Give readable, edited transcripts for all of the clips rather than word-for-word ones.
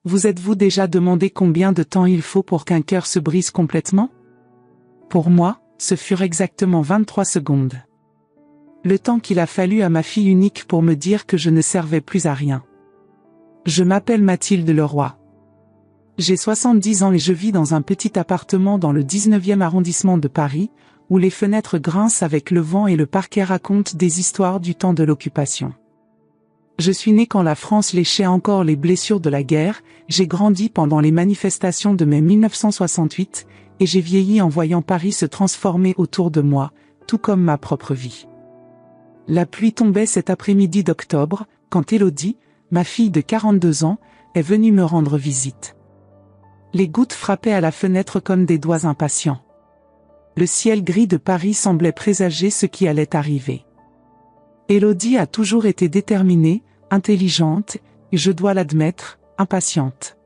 Vous êtes-vous déjà demandé combien de temps il faut pour qu'un cœur se brise complètement? Pour moi, ce furent exactement 23 secondes. Le temps qu'il a fallu à ma fille unique pour me dire que je ne servais plus à rien. Je m'appelle Mathilde Leroy. J'ai 70 ans et je vis dans un petit appartement dans le 19e arrondissement de Paris, où les fenêtres grincent avec le vent et le parquet raconte des histoires du temps de l'occupation. Je suis né quand la France léchait encore les blessures de la guerre, j'ai grandi pendant les manifestations de mai 1968, et j'ai vieilli en voyant Paris se transformer autour de moi, tout comme ma propre vie. La pluie tombait cet après-midi d'octobre, quand Élodie, ma fille de 42 ans, est venue me rendre visite. Les gouttes frappaient à la fenêtre comme des doigts impatients. Le ciel gris de Paris semblait présager ce qui allait arriver. Élodie a toujours été déterminée, intelligente, et je dois l'admettre, impatiente.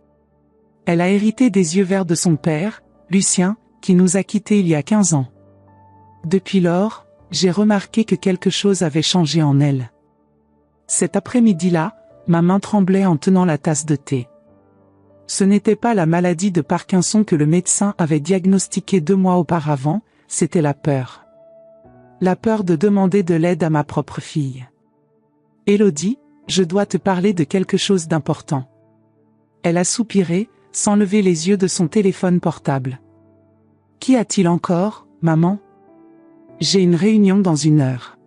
Elle a hérité des yeux verts de son père, Lucien, qui nous a quittés il y a 15 ans. Depuis lors, j'ai remarqué que quelque chose avait changé en elle. Cet après-midi-là, ma main tremblait en tenant la tasse de thé. Ce n'était pas la maladie de Parkinson que le médecin avait diagnostiquée 2 mois auparavant, c'était la peur. La peur de demander de l'aide à ma propre fille. Élodie, je dois te parler de quelque chose d'important. Elle a soupiré, sans lever les yeux de son téléphone portable. Qu'y a-t-il encore, maman? J'ai une réunion dans 1 heure.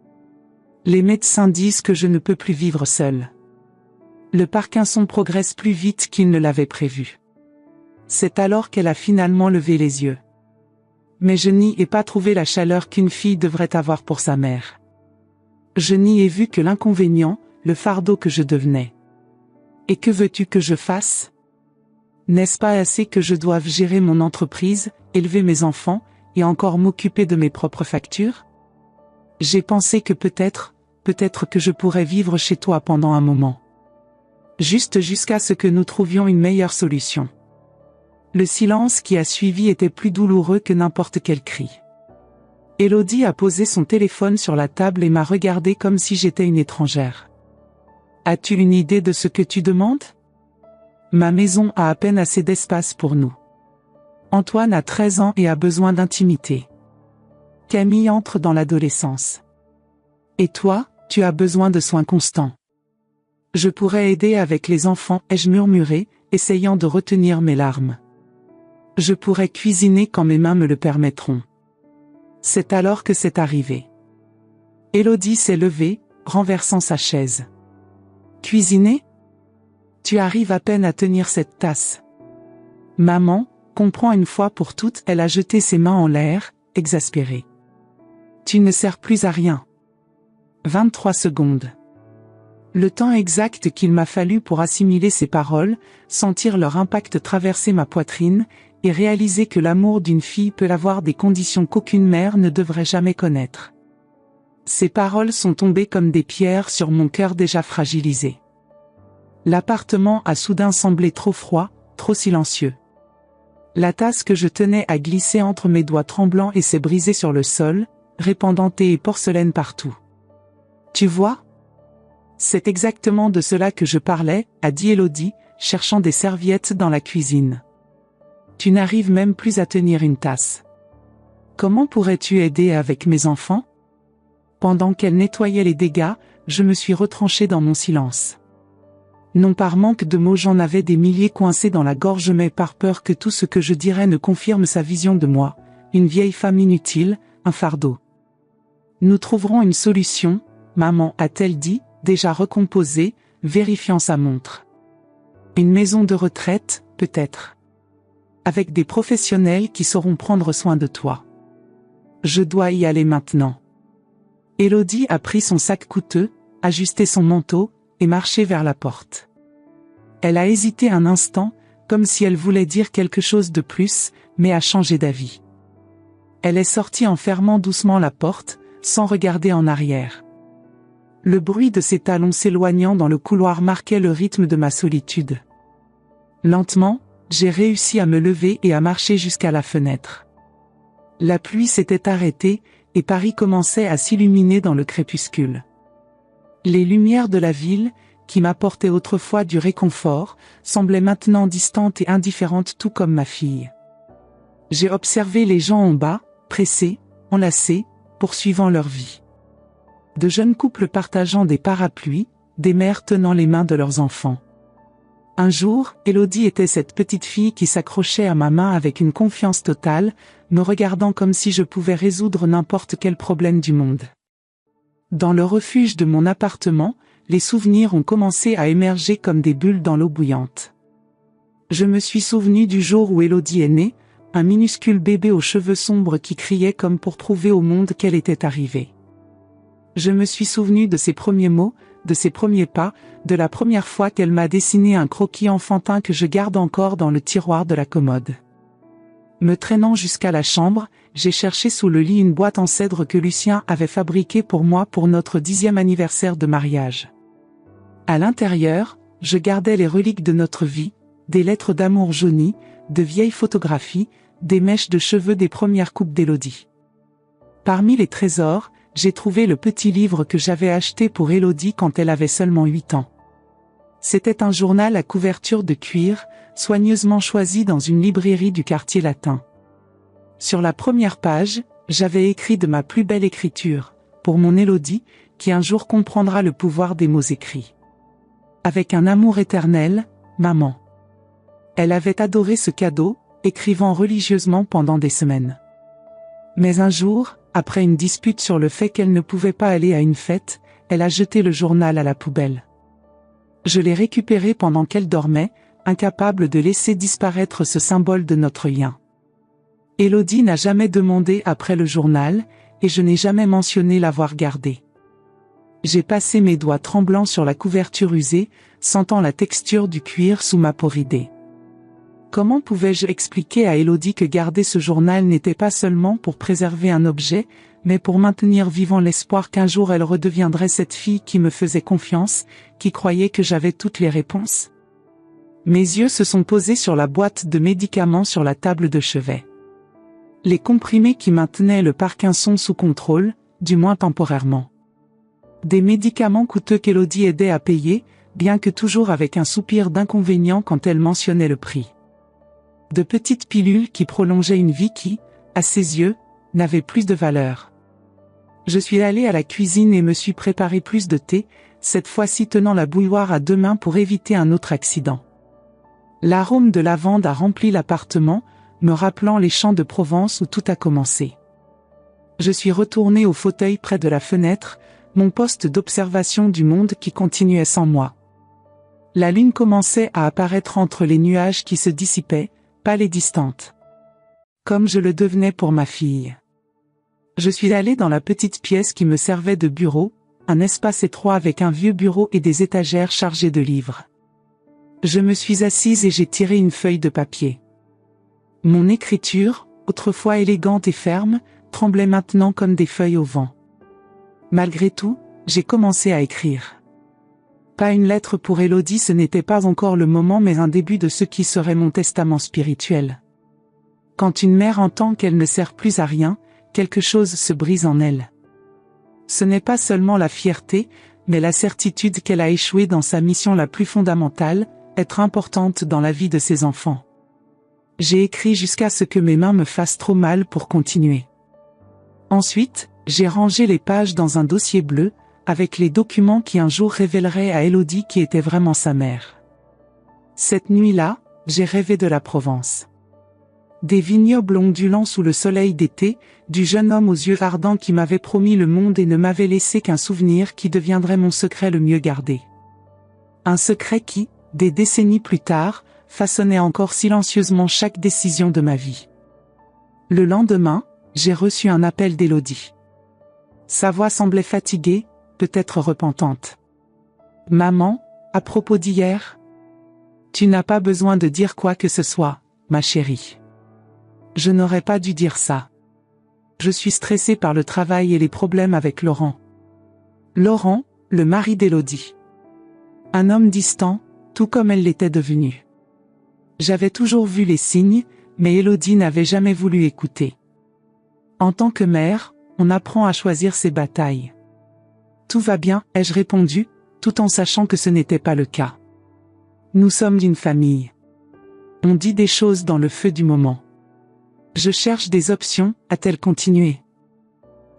Les médecins disent que je ne peux plus vivre seule. Le Parkinson progresse plus vite qu'il ne l'avait prévu. C'est alors qu'elle a finalement levé les yeux. Mais je n'y ai pas trouvé la chaleur qu'une fille devrait avoir pour sa mère. Je n'y ai vu que l'inconvénient, le fardeau que je devenais. Et que veux-tu que je fasse? N'est-ce pas assez que je doive gérer mon entreprise, élever mes enfants, et encore m'occuper de mes propres factures? J'ai pensé que peut-être que je pourrais vivre chez toi pendant un moment. Juste jusqu'à ce que nous trouvions une meilleure solution. Le silence qui a suivi était plus douloureux que n'importe quel cri. Élodie a posé son téléphone sur la table et m'a regardé comme si j'étais une étrangère. As-tu une idée de ce que tu demandes? Ma maison a à peine assez d'espace pour nous. Antoine a 13 ans et a besoin d'intimité. Camille entre dans l'adolescence. Et toi, tu as besoin de soins constants. Je pourrais aider avec les enfants, ai-je murmuré, essayant de retenir mes larmes. Je pourrais cuisiner quand mes mains me le permettront. C'est alors que c'est arrivé. Élodie s'est levée, renversant sa chaise. Cuisiner? Tu arrives à peine à tenir cette tasse. Maman, comprends une fois pour toutes, elle a jeté ses mains en l'air, exaspérée. Tu ne sers plus à rien. 23 secondes. Le temps exact qu'il m'a fallu pour assimiler ces paroles, sentir leur impact traverser ma poitrine, et réaliser que l'amour d'une fille peut avoir des conditions qu'aucune mère ne devrait jamais connaître. Ces paroles sont tombées comme des pierres sur mon cœur déjà fragilisé. L'appartement a soudain semblé trop froid, trop silencieux. La tasse que je tenais a glissé entre mes doigts tremblants et s'est brisée sur le sol, répandant thé et porcelaine partout. Tu vois? C'est exactement de cela que je parlais, a dit Élodie, cherchant des serviettes dans la cuisine. Tu n'arrives même plus à tenir une tasse. Comment pourrais-tu aider avec mes enfants? Pendant qu'elle nettoyait les dégâts, je me suis retranché dans mon silence. Non par manque de mots, j'en avais des milliers coincés dans la gorge, mais par peur que tout ce que je dirais ne confirme sa vision de moi, une vieille femme inutile, un fardeau. Nous trouverons une solution, maman, a-t-elle dit, déjà recomposée, vérifiant sa montre. Une maison de retraite, peut-être. Avec des professionnels qui sauront prendre soin de toi. Je dois y aller maintenant. Élodie a pris son sac coûteux, ajusté son manteau, et marché vers la porte. Elle a hésité un instant, comme si elle voulait dire quelque chose de plus, mais a changé d'avis. Elle est sortie en fermant doucement la porte, sans regarder en arrière. Le bruit de ses talons s'éloignant dans le couloir marquait le rythme de ma solitude. Lentement, j'ai réussi à me lever et à marcher jusqu'à la fenêtre. La pluie s'était arrêtée, et Paris commençait à s'illuminer dans le crépuscule. Les lumières de la ville, qui m'apportait autrefois du réconfort, semblait maintenant distante et indifférente tout comme ma fille. J'ai observé les gens en bas, pressés, enlacés, poursuivant leur vie. De jeunes couples partageant des parapluies, des mères tenant les mains de leurs enfants. Un jour, Élodie était cette petite fille qui s'accrochait à ma main avec une confiance totale, me regardant comme si je pouvais résoudre n'importe quel problème du monde. Dans le refuge de mon appartement, les souvenirs ont commencé à émerger comme des bulles dans l'eau bouillante. Je me suis souvenu du jour où Élodie est née, un minuscule bébé aux cheveux sombres qui criait comme pour prouver au monde qu'elle était arrivée. Je me suis souvenu de ses premiers mots, de ses premiers pas, de la première fois qu'elle m'a dessiné un croquis enfantin que je garde encore dans le tiroir de la commode. Me traînant jusqu'à la chambre, j'ai cherché sous le lit une boîte en cèdre que Lucien avait fabriquée pour moi pour notre 10e anniversaire de mariage. À l'intérieur, je gardais les reliques de notre vie, des lettres d'amour jaunies, de vieilles photographies, des mèches de cheveux des premières coupes d'Élodie. Parmi les trésors, j'ai trouvé le petit livre que j'avais acheté pour Élodie quand elle avait seulement 8 ans. C'était un journal à couverture de cuir, soigneusement choisi dans une librairie du quartier latin. Sur la première page, j'avais écrit de ma plus belle écriture, pour mon Élodie, qui un jour comprendra le pouvoir des mots écrits. Avec un amour éternel, maman. Elle avait adoré ce cadeau, écrivant religieusement pendant des semaines. Mais un jour, après une dispute sur le fait qu'elle ne pouvait pas aller à une fête, elle a jeté le journal à la poubelle. Je l'ai récupéré pendant qu'elle dormait, incapable de laisser disparaître ce symbole de notre lien. Élodie n'a jamais demandé après le journal, et je n'ai jamais mentionné l'avoir gardé. J'ai passé mes doigts tremblants sur la couverture usée, sentant la texture du cuir sous ma peau ridée. Comment pouvais-je expliquer à Élodie que garder ce journal n'était pas seulement pour préserver un objet, mais pour maintenir vivant l'espoir qu'un jour elle redeviendrait cette fille qui me faisait confiance, qui croyait que j'avais toutes les réponses? Mes yeux se sont posés sur la boîte de médicaments sur la table de chevet. Les comprimés qui maintenaient le Parkinson sous contrôle, du moins temporairement. Des médicaments coûteux qu'Élodie aidait à payer, bien que toujours avec un soupir d'inconvénient quand elle mentionnait le prix. De petites pilules qui prolongeaient une vie qui, à ses yeux, n'avait plus de valeur. Je suis allé à la cuisine et me suis préparé plus de thé, cette fois-ci tenant la bouilloire à 2 mains pour éviter un autre accident. L'arôme de lavande a rempli l'appartement, me rappelant les champs de Provence où tout a commencé. Je suis retourné au fauteuil près de la fenêtre, mon poste d'observation du monde qui continuait sans moi. La lune commençait à apparaître entre les nuages qui se dissipaient, pâle et distante. Comme je le devenais pour ma fille. Je suis allé dans la petite pièce qui me servait de bureau, un espace étroit avec un vieux bureau et des étagères chargées de livres. Je me suis assise et j'ai tiré une feuille de papier. Mon écriture, autrefois élégante et ferme, tremblait maintenant comme des feuilles au vent. Malgré tout, j'ai commencé à écrire. Pas une lettre pour Élodie, ce n'était pas encore le moment, mais un début de ce qui serait mon testament spirituel. Quand une mère entend qu'elle ne sert plus à rien, quelque chose se brise en elle. Ce n'est pas seulement la fierté, mais la certitude qu'elle a échoué dans sa mission la plus fondamentale, être importante dans la vie de ses enfants. J'ai écrit jusqu'à ce que mes mains me fassent trop mal pour continuer. Ensuite, j'ai rangé les pages dans un dossier bleu, avec les documents qui un jour révéleraient à Élodie qui était vraiment sa mère. Cette nuit-là, j'ai rêvé de la Provence. Des vignobles ondulants sous le soleil d'été, du jeune homme aux yeux ardents qui m'avait promis le monde et ne m'avait laissé qu'un souvenir qui deviendrait mon secret le mieux gardé. Un secret qui, des décennies plus tard, façonnait encore silencieusement chaque décision de ma vie. Le lendemain, j'ai reçu un appel d'Élodie. Sa voix semblait fatiguée, peut-être repentante. « Maman, à propos d'hier ? Tu n'as pas besoin de dire quoi que ce soit, ma chérie. Je n'aurais pas dû dire ça. Je suis stressée par le travail et les problèmes avec Laurent. » Laurent, le mari d'Élodie. Un homme distant, tout comme elle l'était devenue. J'avais toujours vu les signes, mais Élodie n'avait jamais voulu écouter. En tant que mère, on apprend à choisir ses batailles. « Tout va bien », ai-je répondu, tout en sachant que ce n'était pas le cas. Nous sommes d'une famille. On dit des choses dans le feu du moment. Je cherche des options, a-t-elle continué.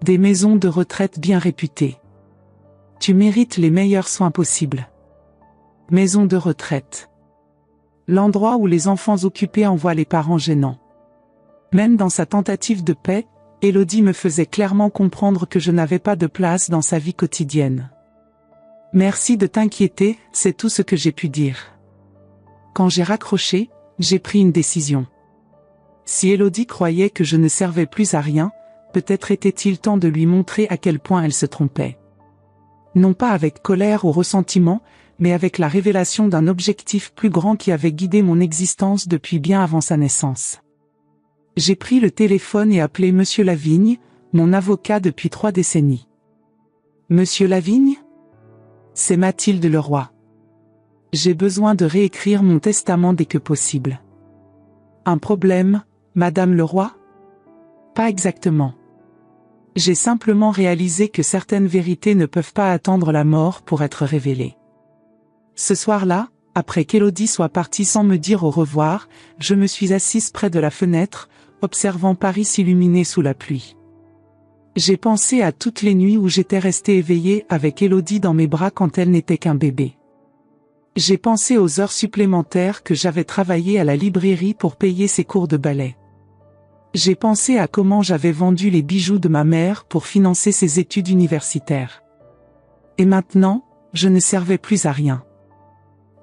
Des maisons de retraite bien réputées. Tu mérites les meilleurs soins possibles. Maison de retraite. L'endroit où les enfants occupés envoient les parents gênants. Même dans sa tentative de paix, Élodie me faisait clairement comprendre que je n'avais pas de place dans sa vie quotidienne. Merci de t'inquiéter, c'est tout ce que j'ai pu dire. Quand j'ai raccroché, j'ai pris une décision. Si Élodie croyait que je ne servais plus à rien, peut-être était-il temps de lui montrer à quel point elle se trompait. Non pas avec colère ou ressentiment, mais avec la révélation d'un objectif plus grand qui avait guidé mon existence depuis bien avant sa naissance. J'ai pris le téléphone et appelé Monsieur Lavigne, mon avocat depuis 3 décennies. Monsieur Lavigne ? C'est Mathilde Leroy. J'ai besoin de réécrire mon testament dès que possible. Un problème, Madame Leroy ? Pas exactement. J'ai simplement réalisé que certaines vérités ne peuvent pas attendre la mort pour être révélées. Ce soir-là, après qu'Élodie soit partie sans me dire au revoir, je me suis assise près de la fenêtre, observant Paris s'illuminer sous la pluie. J'ai pensé à toutes les nuits où j'étais restée éveillée avec Élodie dans mes bras quand elle n'était qu'un bébé. J'ai pensé aux heures supplémentaires que j'avais travaillées à la librairie pour payer ses cours de ballet. J'ai pensé à comment j'avais vendu les bijoux de ma mère pour financer ses études universitaires. Et maintenant, je ne servais plus à rien.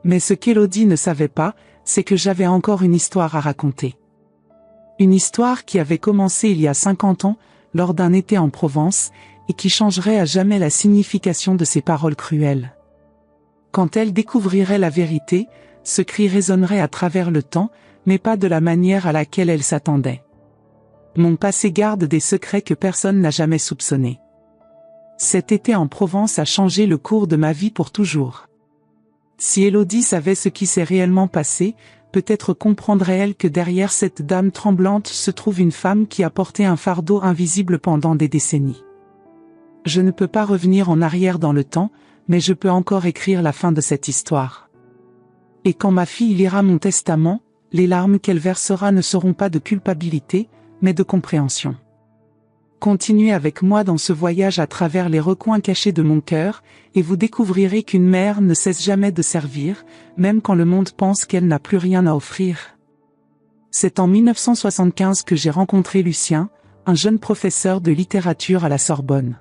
Mais ce qu'Élodie ne savait pas, c'est que j'avais encore une histoire à raconter. Une histoire qui avait commencé il y a 50 ans, lors d'un été en Provence, et qui changerait à jamais la signification de ces paroles cruelles. Quand elle découvrirait la vérité, ce cri résonnerait à travers le temps, mais pas de la manière à laquelle elle s'attendait. Mon passé garde des secrets que personne n'a jamais soupçonnés. Cet été en Provence a changé le cours de ma vie pour toujours. Si Élodie savait ce qui s'est réellement passé, peut-être comprendrait-elle que derrière cette dame tremblante se trouve une femme qui a porté un fardeau invisible pendant des décennies. Je ne peux pas revenir en arrière dans le temps, mais je peux encore écrire la fin de cette histoire. Et quand ma fille lira mon testament, les larmes qu'elle versera ne seront pas de culpabilité, mais de compréhension. Continuez avec moi dans ce voyage à travers les recoins cachés de mon cœur, et vous découvrirez qu'une mère ne cesse jamais de servir, même quand le monde pense qu'elle n'a plus rien à offrir. C'est en 1975 que j'ai rencontré Lucien, un jeune professeur de littérature à la Sorbonne.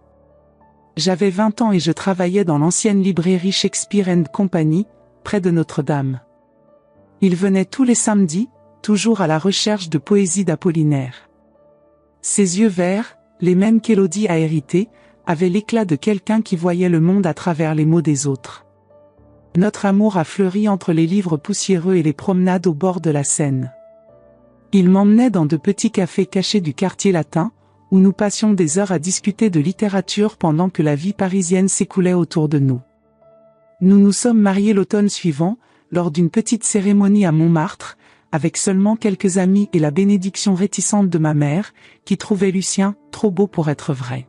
J'avais 20 ans et je travaillais dans l'ancienne librairie Shakespeare & Company, près de Notre-Dame. Il venait tous les samedis, toujours à la recherche de poésie d'Apollinaire. Ses yeux verts, les mêmes qu'Élodie a hérités, avaient l'éclat de quelqu'un qui voyait le monde à travers les mots des autres. Notre amour a fleuri entre les livres poussiéreux et les promenades au bord de la Seine. Il m'emmenait dans de petits cafés cachés du quartier latin, où nous passions des heures à discuter de littérature pendant que la vie parisienne s'écoulait autour de nous. Nous nous sommes mariés l'automne suivant, lors d'une petite cérémonie à Montmartre, avec seulement quelques amis et la bénédiction réticente de ma mère, qui trouvait Lucien trop beau pour être vrai.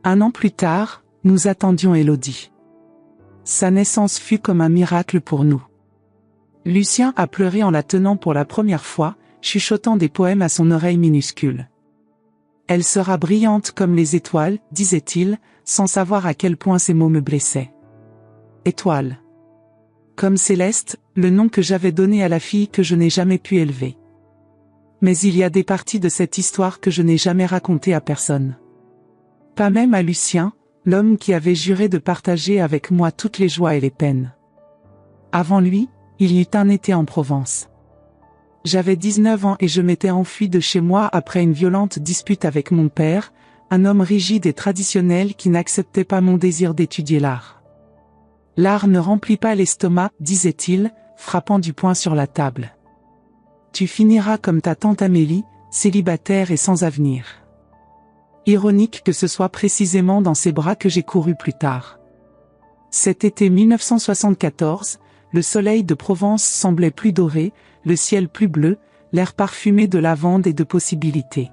1 an plus tard, nous attendions Élodie. Sa naissance fut comme un miracle pour nous. Lucien a pleuré en la tenant pour la première fois, chuchotant des poèmes à son oreille minuscule. Elle sera brillante comme les étoiles, disait-il, sans savoir à quel point ces mots me blessaient. Étoile. Comme Céleste, le nom que j'avais donné à la fille que je n'ai jamais pu élever. Mais il y a des parties de cette histoire que je n'ai jamais racontées à personne. Pas même à Lucien, l'homme qui avait juré de partager avec moi toutes les joies et les peines. Avant lui, il y eut un été en Provence. J'avais 19 ans et je m'étais enfui de chez moi après une violente dispute avec mon père, un homme rigide et traditionnel qui n'acceptait pas mon désir d'étudier l'art. L'art ne remplit pas l'estomac, disait-il, frappant du poing sur la table. Tu finiras comme ta tante Amélie, célibataire et sans avenir. Ironique que ce soit précisément dans ses bras que j'ai couru plus tard. Cet été 1974, le soleil de Provence semblait plus doré, le ciel plus bleu, l'air parfumé de lavande et de possibilités.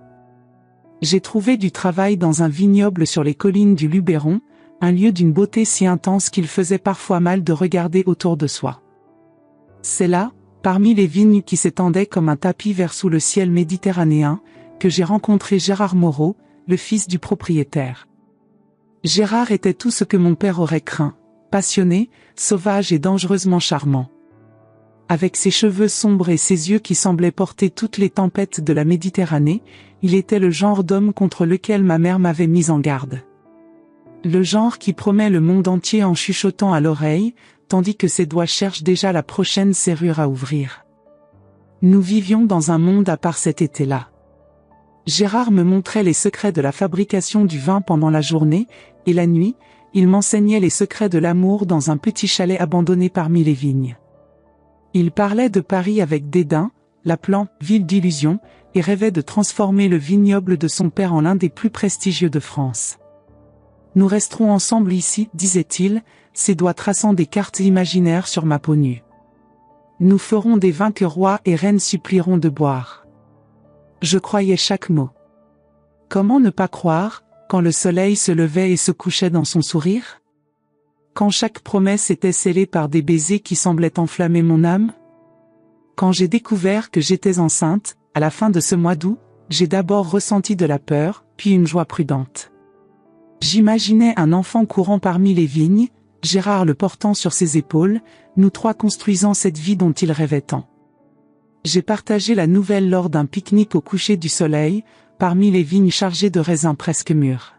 J'ai trouvé du travail dans un vignoble sur les collines du Luberon, un lieu d'une beauté si intense qu'il faisait parfois mal de regarder autour de soi. C'est là, parmi les vignes qui s'étendaient comme un tapis vers sous le ciel méditerranéen, que j'ai rencontré Gérard Moreau, le fils du propriétaire. Gérard était tout ce que mon père aurait craint, passionné, sauvage et dangereusement charmant. Avec ses cheveux sombres et ses yeux qui semblaient porter toutes les tempêtes de la Méditerranée, il était le genre d'homme contre lequel ma mère m'avait mis en garde. Le genre qui promet le monde entier en chuchotant à l'oreille, tandis que ses doigts cherchent déjà la prochaine serrure à ouvrir. Nous vivions dans un monde à part cet été-là. Gérard me montrait les secrets de la fabrication du vin pendant la journée, et la nuit, il m'enseignait les secrets de l'amour dans un petit chalet abandonné parmi les vignes. Il parlait de Paris avec dédain, l'appelant « ville d'illusions », et rêvait de transformer le vignoble de son père en l'un des plus prestigieux de France. Nous resterons ensemble ici, disait-il, ses doigts traçant des cartes imaginaires sur ma peau nue. Nous ferons des vins que rois et reines supplieront de boire. Je croyais chaque mot. Comment ne pas croire, quand le soleil se levait et se couchait dans son sourire ? Quand chaque promesse était scellée par des baisers qui semblaient enflammer mon âme? Quand j'ai découvert que j'étais enceinte, à la fin de ce mois d'août, j'ai d'abord ressenti de la peur, puis une joie prudente. J'imaginais un enfant courant parmi les vignes, Gérard le portant sur ses épaules, nous trois construisant cette vie dont il rêvait tant. J'ai partagé la nouvelle lors d'un pique-nique au coucher du soleil, parmi les vignes chargées de raisins presque mûrs.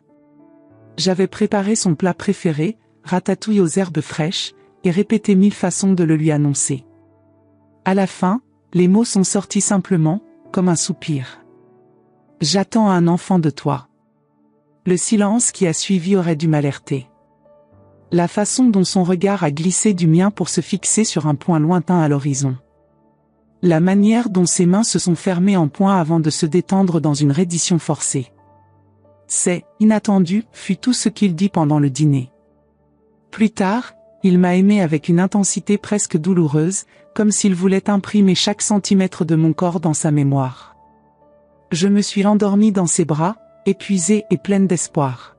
J'avais préparé son plat préféré, ratatouille aux herbes fraîches, et répété 1000 façons de le lui annoncer. À la fin, les mots sont sortis simplement, comme un soupir. J'attends un enfant de toi. Le silence qui a suivi aurait dû m'alerter. La façon dont son regard a glissé du mien pour se fixer sur un point lointain à l'horizon. La manière dont ses mains se sont fermées en point avant de se détendre dans une reddition forcée. C'est, inattendu, fut tout ce qu'il dit pendant le dîner. Plus tard, il m'a aimé avec une intensité presque douloureuse, comme s'il voulait imprimer chaque centimètre de mon corps dans sa mémoire. Je me suis endormie dans ses bras, épuisée et pleine d'espoir.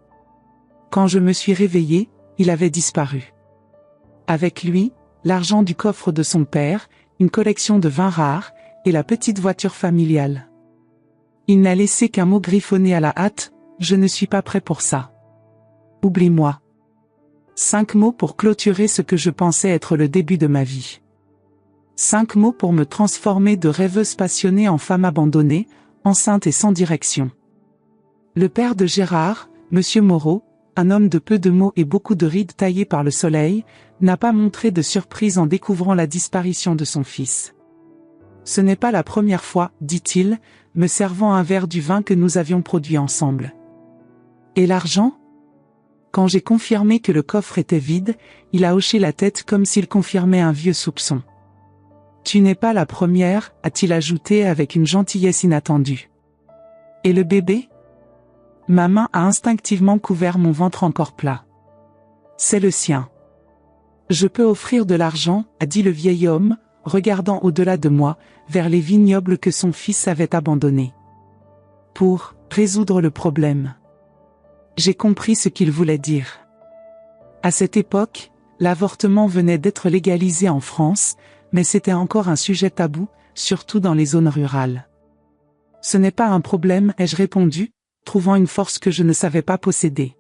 Quand je me suis réveillée, il avait disparu. Avec lui, l'argent du coffre de son père, une collection de vins rares, et la petite voiture familiale. Il n'a laissé qu'un mot griffonné à la hâte, « Je ne suis pas prêt pour ça. Oublie-moi. » 5 mots pour clôturer ce que je pensais être le début de ma vie. 5 mots pour me transformer de rêveuse passionnée en femme abandonnée, enceinte et sans direction. Le père de Gérard, Monsieur Moreau, un homme de peu de mots et beaucoup de rides taillées par le soleil, n'a pas montré de surprise en découvrant la disparition de son fils. Ce n'est pas la première fois, dit-il, me servant un verre du vin que nous avions produit ensemble. Et l'argent ? Quand j'ai confirmé que le coffre était vide, il a hoché la tête comme s'il confirmait un vieux soupçon. Tu n'es pas la première, a-t-il ajouté avec une gentillesse inattendue. Et le bébé ? Ma main a instinctivement couvert mon ventre encore plat. C'est le sien. Je peux offrir de l'argent, a dit le vieil homme, regardant au-delà de moi, vers les vignobles que son fils avait abandonnés. Pour résoudre le problème. J'ai compris ce qu'il voulait dire. À cette époque, l'avortement venait d'être légalisé en France, mais c'était encore un sujet tabou, surtout dans les zones rurales. Ce n'est pas un problème, ai-je répondu, trouvant une force que je ne savais pas posséder.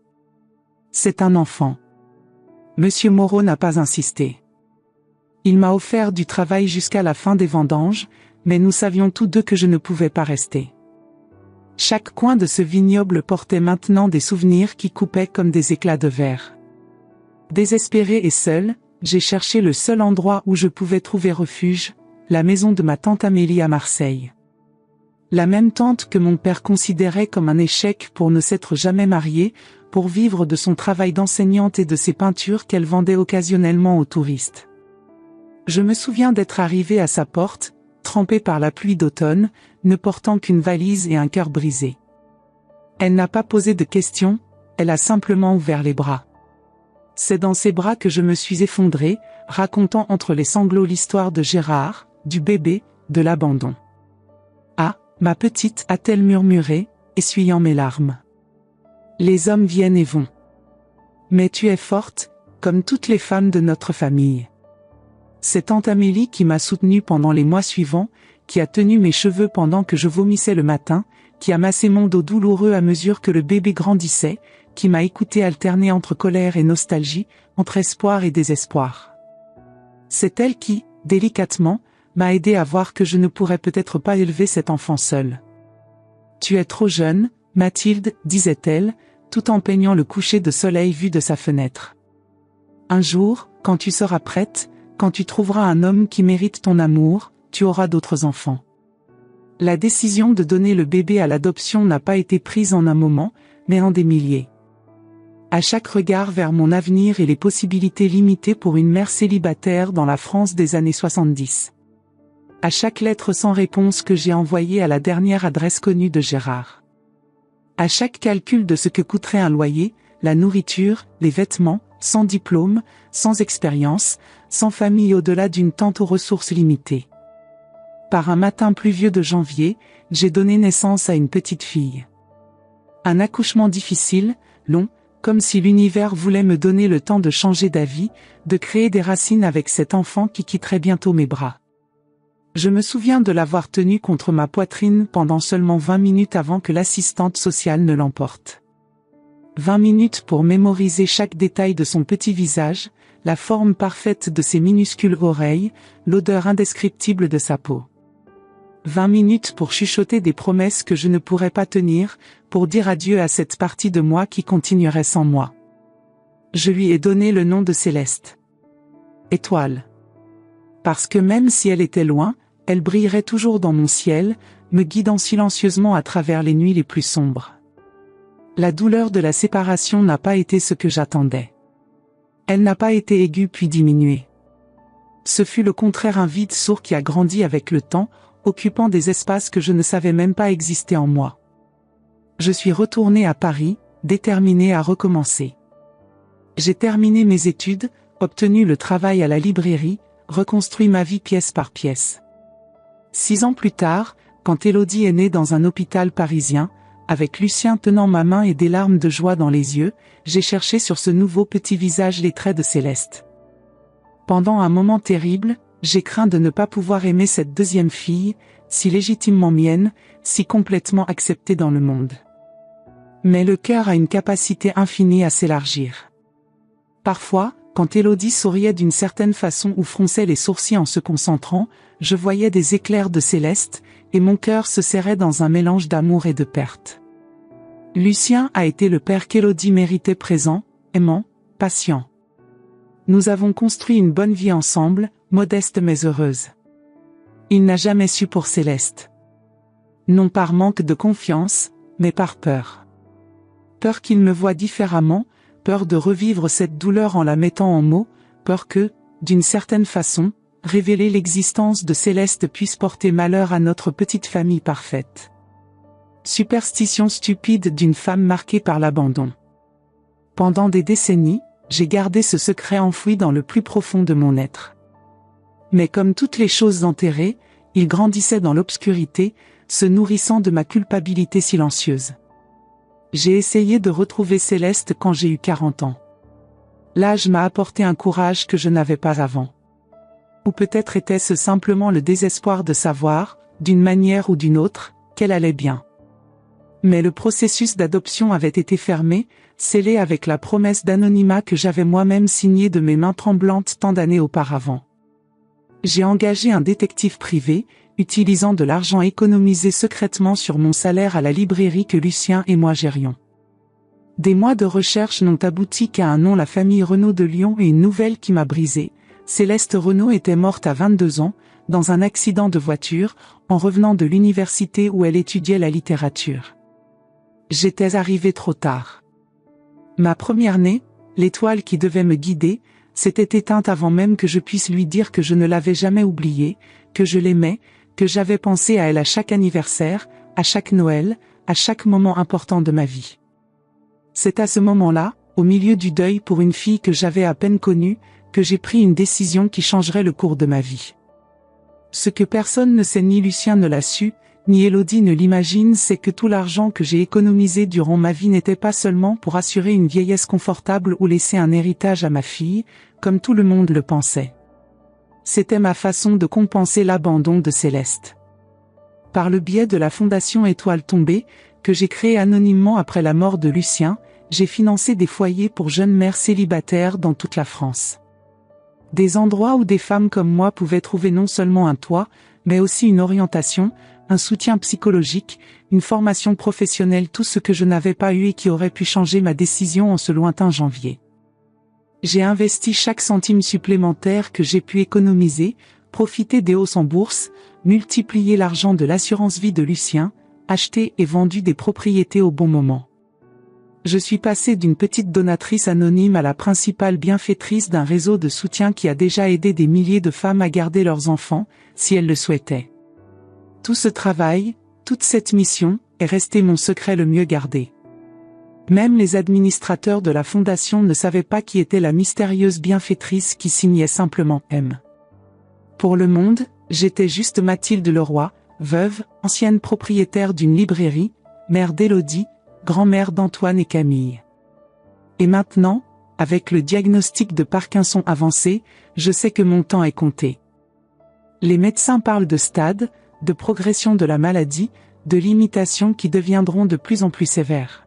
C'est un enfant. Monsieur Moreau n'a pas insisté. Il m'a offert du travail jusqu'à la fin des vendanges, mais nous savions tous deux que je ne pouvais pas rester. Chaque coin de ce vignoble portait maintenant des souvenirs qui coupaient comme des éclats de verre. Désespéré et seul, j'ai cherché le seul endroit où je pouvais trouver refuge, la maison de ma tante Amélie à Marseille. La même tante que mon père considérait comme un échec pour ne s'être jamais mariée, pour vivre de son travail d'enseignante et de ses peintures qu'elle vendait occasionnellement aux touristes. Je me souviens d'être arrivé à sa porte, trempé par la pluie d'automne, ne portant qu'une valise et un cœur brisé. Elle n'a pas posé de questions, elle a simplement ouvert les bras. C'est dans ses bras que je me suis effondré, racontant entre les sanglots l'histoire de Gérard, du bébé, de l'abandon. Ah, ma petite, a-t-elle murmuré, essuyant mes larmes. Les hommes viennent et vont. Mais tu es forte, comme toutes les femmes de notre famille. C'est tante Amélie qui m'a soutenue pendant les mois suivants, qui a tenu mes cheveux pendant que je vomissais le matin, qui a massé mon dos douloureux à mesure que le bébé grandissait, qui m'a écouté alterner entre colère et nostalgie, entre espoir et désespoir. C'est elle qui, délicatement, m'a aidé à voir que je ne pourrais peut-être pas élever cet enfant seul. Tu es trop jeune, Mathilde, disait-elle, tout en peignant le coucher de soleil vu de sa fenêtre. Un jour, quand tu seras prête, quand tu trouveras un homme qui mérite ton amour, tu auras d'autres enfants. La décision de donner le bébé à l'adoption n'a pas été prise en un moment, mais en des milliers. À chaque regard vers mon avenir et les possibilités limitées pour une mère célibataire dans la France des années 70. À chaque lettre sans réponse que j'ai envoyée à la dernière adresse connue de Gérard. À chaque calcul de ce que coûterait un loyer, la nourriture, les vêtements, sans diplôme, sans expérience, sans famille au-delà d'une tante aux ressources limitées. Par un matin pluvieux de janvier, j'ai donné naissance à une petite fille. Un accouchement difficile, long, comme si l'univers voulait me donner le temps de changer d'avis, de créer des racines avec cet enfant qui quitterait bientôt mes bras. Je me souviens de l'avoir tenu contre ma poitrine pendant seulement 20 minutes avant que l'assistante sociale ne l'emporte. 20 minutes pour mémoriser chaque détail de son petit visage, la forme parfaite de ses minuscules oreilles, l'odeur indescriptible de sa peau. 20 minutes pour chuchoter des promesses que je ne pourrais pas tenir, pour dire adieu à cette partie de moi qui continuerait sans moi. Je lui ai donné le nom de Céleste. Étoile. Parce que même si elle était loin, elle brillerait toujours dans mon ciel, me guidant silencieusement à travers les nuits les plus sombres. La douleur de la séparation n'a pas été ce que j'attendais. Elle n'a pas été aiguë puis diminuée. Ce fut le contraire, un vide sourd qui a grandi avec le temps, occupant des espaces que je ne savais même pas exister en moi. Je suis retournée à Paris, déterminée à recommencer. J'ai terminé mes études, obtenu le travail à la librairie, reconstruit ma vie pièce par pièce. 6 ans plus tard, quand Élodie est née dans un hôpital parisien, avec Lucien tenant ma main et des larmes de joie dans les yeux, j'ai cherché sur ce nouveau petit visage les traits de Céleste. Pendant un moment terrible, j'ai craint de ne pas pouvoir aimer cette deuxième fille, si légitimement mienne, si complètement acceptée dans le monde. Mais le cœur a une capacité infinie à s'élargir. Parfois, quand Élodie souriait d'une certaine façon ou fronçait les sourcils en se concentrant, je voyais des éclairs de Céleste, et mon cœur se serrait dans un mélange d'amour et de perte. Lucien a été le père qu'Élodie méritait, présent, aimant, patient. Nous avons construit une bonne vie ensemble, modeste mais heureuse. Il n'a jamais su pour Céleste. Non par manque de confiance, mais par peur. Peur qu'il me voie différemment, peur de revivre cette douleur en la mettant en mots, peur que, d'une certaine façon, révéler l'existence de Céleste puisse porter malheur à notre petite famille parfaite. Superstition stupide d'une femme marquée par l'abandon. Pendant des décennies, j'ai gardé ce secret enfoui dans le plus profond de mon être. Mais comme toutes les choses enterrées, il grandissait dans l'obscurité, se nourrissant de ma culpabilité silencieuse. J'ai essayé de retrouver Céleste quand j'ai eu 40 ans. L'âge m'a apporté un courage que je n'avais pas avant. Ou peut-être était-ce simplement le désespoir de savoir, d'une manière ou d'une autre, qu'elle allait bien. Mais le processus d'adoption avait été fermé, scellé avec la promesse d'anonymat que j'avais moi-même signée de mes mains tremblantes tant d'années auparavant. J'ai engagé un détective privé, utilisant de l'argent économisé secrètement sur mon salaire à la librairie que Lucien et moi gérions. Des mois de recherche n'ont abouti qu'à un nom, la famille Renaud de Lyon, et une nouvelle qui m'a brisé. Céleste Renaud était morte à 22 ans, dans un accident de voiture, en revenant de l'université où elle étudiait la littérature. J'étais arrivée trop tard. Ma première-née, l'étoile qui devait me guider, s'était éteinte avant même que je puisse lui dire que je ne l'avais jamais oubliée, que je l'aimais, que j'avais pensé à elle à chaque anniversaire, à chaque Noël, à chaque moment important de ma vie. C'est à ce moment-là, au milieu du deuil pour une fille que j'avais à peine connue, que j'ai pris une décision qui changerait le cours de ma vie. Ce que personne ne sait, ni Lucien ne l'a su, ni Élodie ne l'imagine, c'est que tout l'argent que j'ai économisé durant ma vie n'était pas seulement pour assurer une vieillesse confortable ou laisser un héritage à ma fille, comme tout le monde le pensait. C'était ma façon de compenser l'abandon de Céleste. Par le biais de la Fondation Étoile Tombée, que j'ai créée anonymement après la mort de Lucien, j'ai financé des foyers pour jeunes mères célibataires dans toute la France. Des endroits où des femmes comme moi pouvaient trouver non seulement un toit, mais aussi une orientation, un soutien psychologique, une formation professionnelle, tout ce que je n'avais pas eu et qui aurait pu changer ma décision en ce lointain janvier. J'ai investi chaque centime supplémentaire que j'ai pu économiser, profité des hausses en bourse, multiplié l'argent de l'assurance vie de Lucien, acheté et vendu des propriétés au bon moment. Je suis passé d'une petite donatrice anonyme à la principale bienfaitrice d'un réseau de soutien qui a déjà aidé des milliers de femmes à garder leurs enfants, si elles le souhaitaient. Tout ce travail, toute cette mission, est resté mon secret le mieux gardé. Même les administrateurs de la fondation ne savaient pas qui était la mystérieuse bienfaitrice qui signait simplement M. Pour le monde, j'étais juste Mathilde Leroy, veuve, ancienne propriétaire d'une librairie, mère d'Élodie, grand-mère d'Antoine et Camille. Et maintenant, avec le diagnostic de Parkinson avancé, je sais que mon temps est compté. Les médecins parlent de stade, de progression de la maladie, de limitations qui deviendront de plus en plus sévères.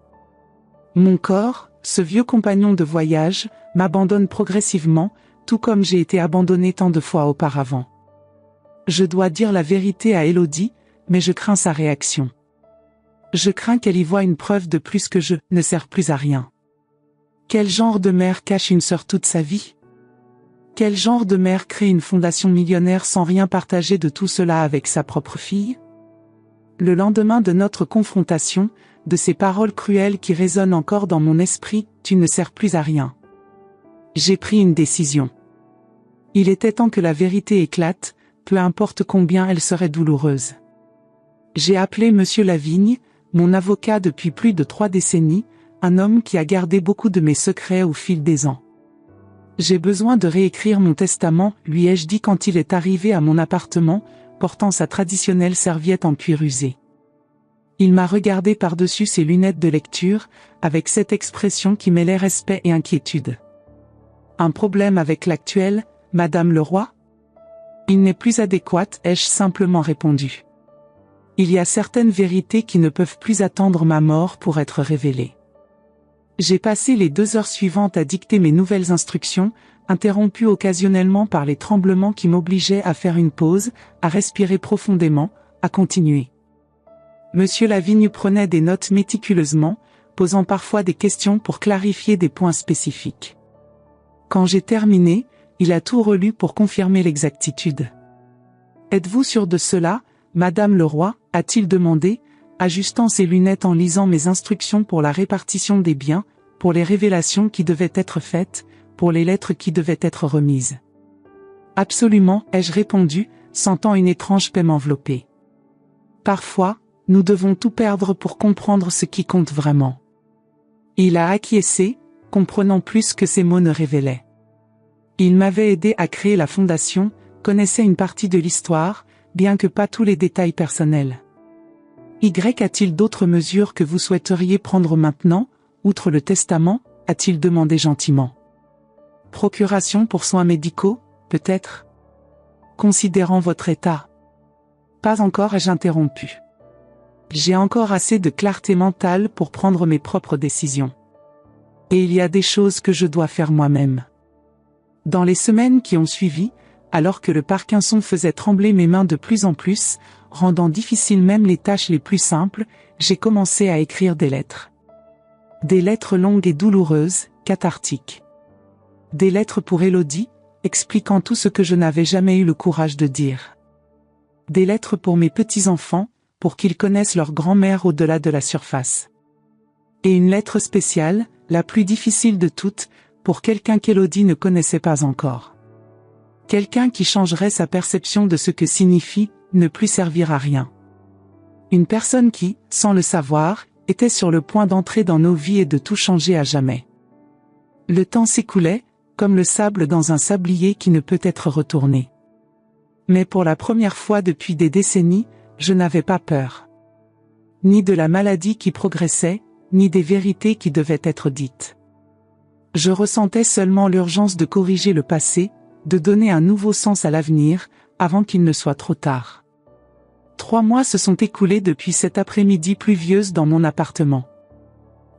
Mon corps, ce vieux compagnon de voyage, m'abandonne progressivement, tout comme j'ai été abandonné tant de fois auparavant. Je dois dire la vérité à Élodie, mais je crains sa réaction. Je crains qu'elle y voie une preuve de plus que je ne sers plus à rien. Quel genre de mère cache une sœur toute sa vie? Quel genre de mère crée une fondation millionnaire sans rien partager de tout cela avec sa propre fille? Le lendemain de notre confrontation, de ces paroles cruelles qui résonnent encore dans mon esprit, tu ne sers plus à rien. J'ai pris une décision. Il était temps que la vérité éclate, peu importe combien elle serait douloureuse. J'ai appelé Monsieur Lavigne, mon avocat depuis plus de 3 décennies, un homme qui a gardé beaucoup de mes secrets au fil des ans. J'ai besoin de réécrire mon testament, lui ai-je dit quand il est arrivé à mon appartement, portant sa traditionnelle serviette en cuir usé. Il m'a regardé par-dessus ses lunettes de lecture, avec cette expression qui mêlait respect et inquiétude. Un problème avec l'actuel, Madame Leroy? Il n'est plus adéquat, ai-je simplement répondu. Il y a certaines vérités qui ne peuvent plus attendre ma mort pour être révélées. J'ai passé les 2 heures suivantes à dicter mes nouvelles instructions, interrompues occasionnellement par les tremblements qui m'obligeaient à faire une pause, à respirer profondément, à continuer. Monsieur Lavigne prenait des notes méticuleusement, posant parfois des questions pour clarifier des points spécifiques. Quand j'ai terminé, il a tout relu pour confirmer l'exactitude. « Êtes-vous sûr de cela, Madame Leroy ?» a-t-il demandé, ajustant ses lunettes en lisant mes instructions pour la répartition des biens, pour les révélations qui devaient être faites, pour les lettres qui devaient être remises. « Absolument, ai-je répondu, sentant une étrange paix m'envelopper. Parfois, nous devons tout perdre pour comprendre ce qui compte vraiment. Il a acquiescé, comprenant plus que ses mots ne révélaient. Il m'avait aidé à créer la fondation, connaissait une partie de l'histoire, bien que pas tous les détails personnels. Y a-t-il d'autres mesures que vous souhaiteriez prendre maintenant, outre le testament, a-t-il demandé gentiment. Procuration pour soins médicaux, peut-être? Considérant votre état. Pas encore, ai-je interrompu. J'ai encore assez de clarté mentale pour prendre mes propres décisions. Et il y a des choses que je dois faire moi-même. Dans les semaines qui ont suivi, alors que le Parkinson faisait trembler mes mains de plus en plus, rendant difficiles même les tâches les plus simples, j'ai commencé à écrire des lettres. Des lettres longues et douloureuses, cathartiques. Des lettres pour Élodie, expliquant tout ce que je n'avais jamais eu le courage de dire. Des lettres pour mes petits-enfants, pour qu'ils connaissent leur grand-mère au-delà de la surface. Et une lettre spéciale, la plus difficile de toutes, pour quelqu'un qu'Élodie ne connaissait pas encore. Quelqu'un qui changerait sa perception de ce que signifie ne plus servir à rien. Une personne qui, sans le savoir, était sur le point d'entrer dans nos vies et de tout changer à jamais. Le temps s'écoulait, comme le sable dans un sablier qui ne peut être retourné. Mais pour la première fois depuis des décennies, je n'avais pas peur. Ni de la maladie qui progressait, ni des vérités qui devaient être dites. Je ressentais seulement l'urgence de corriger le passé, de donner un nouveau sens à l'avenir, avant qu'il ne soit trop tard. 3 mois se sont écoulés depuis cette après-midi pluvieuse dans mon appartement.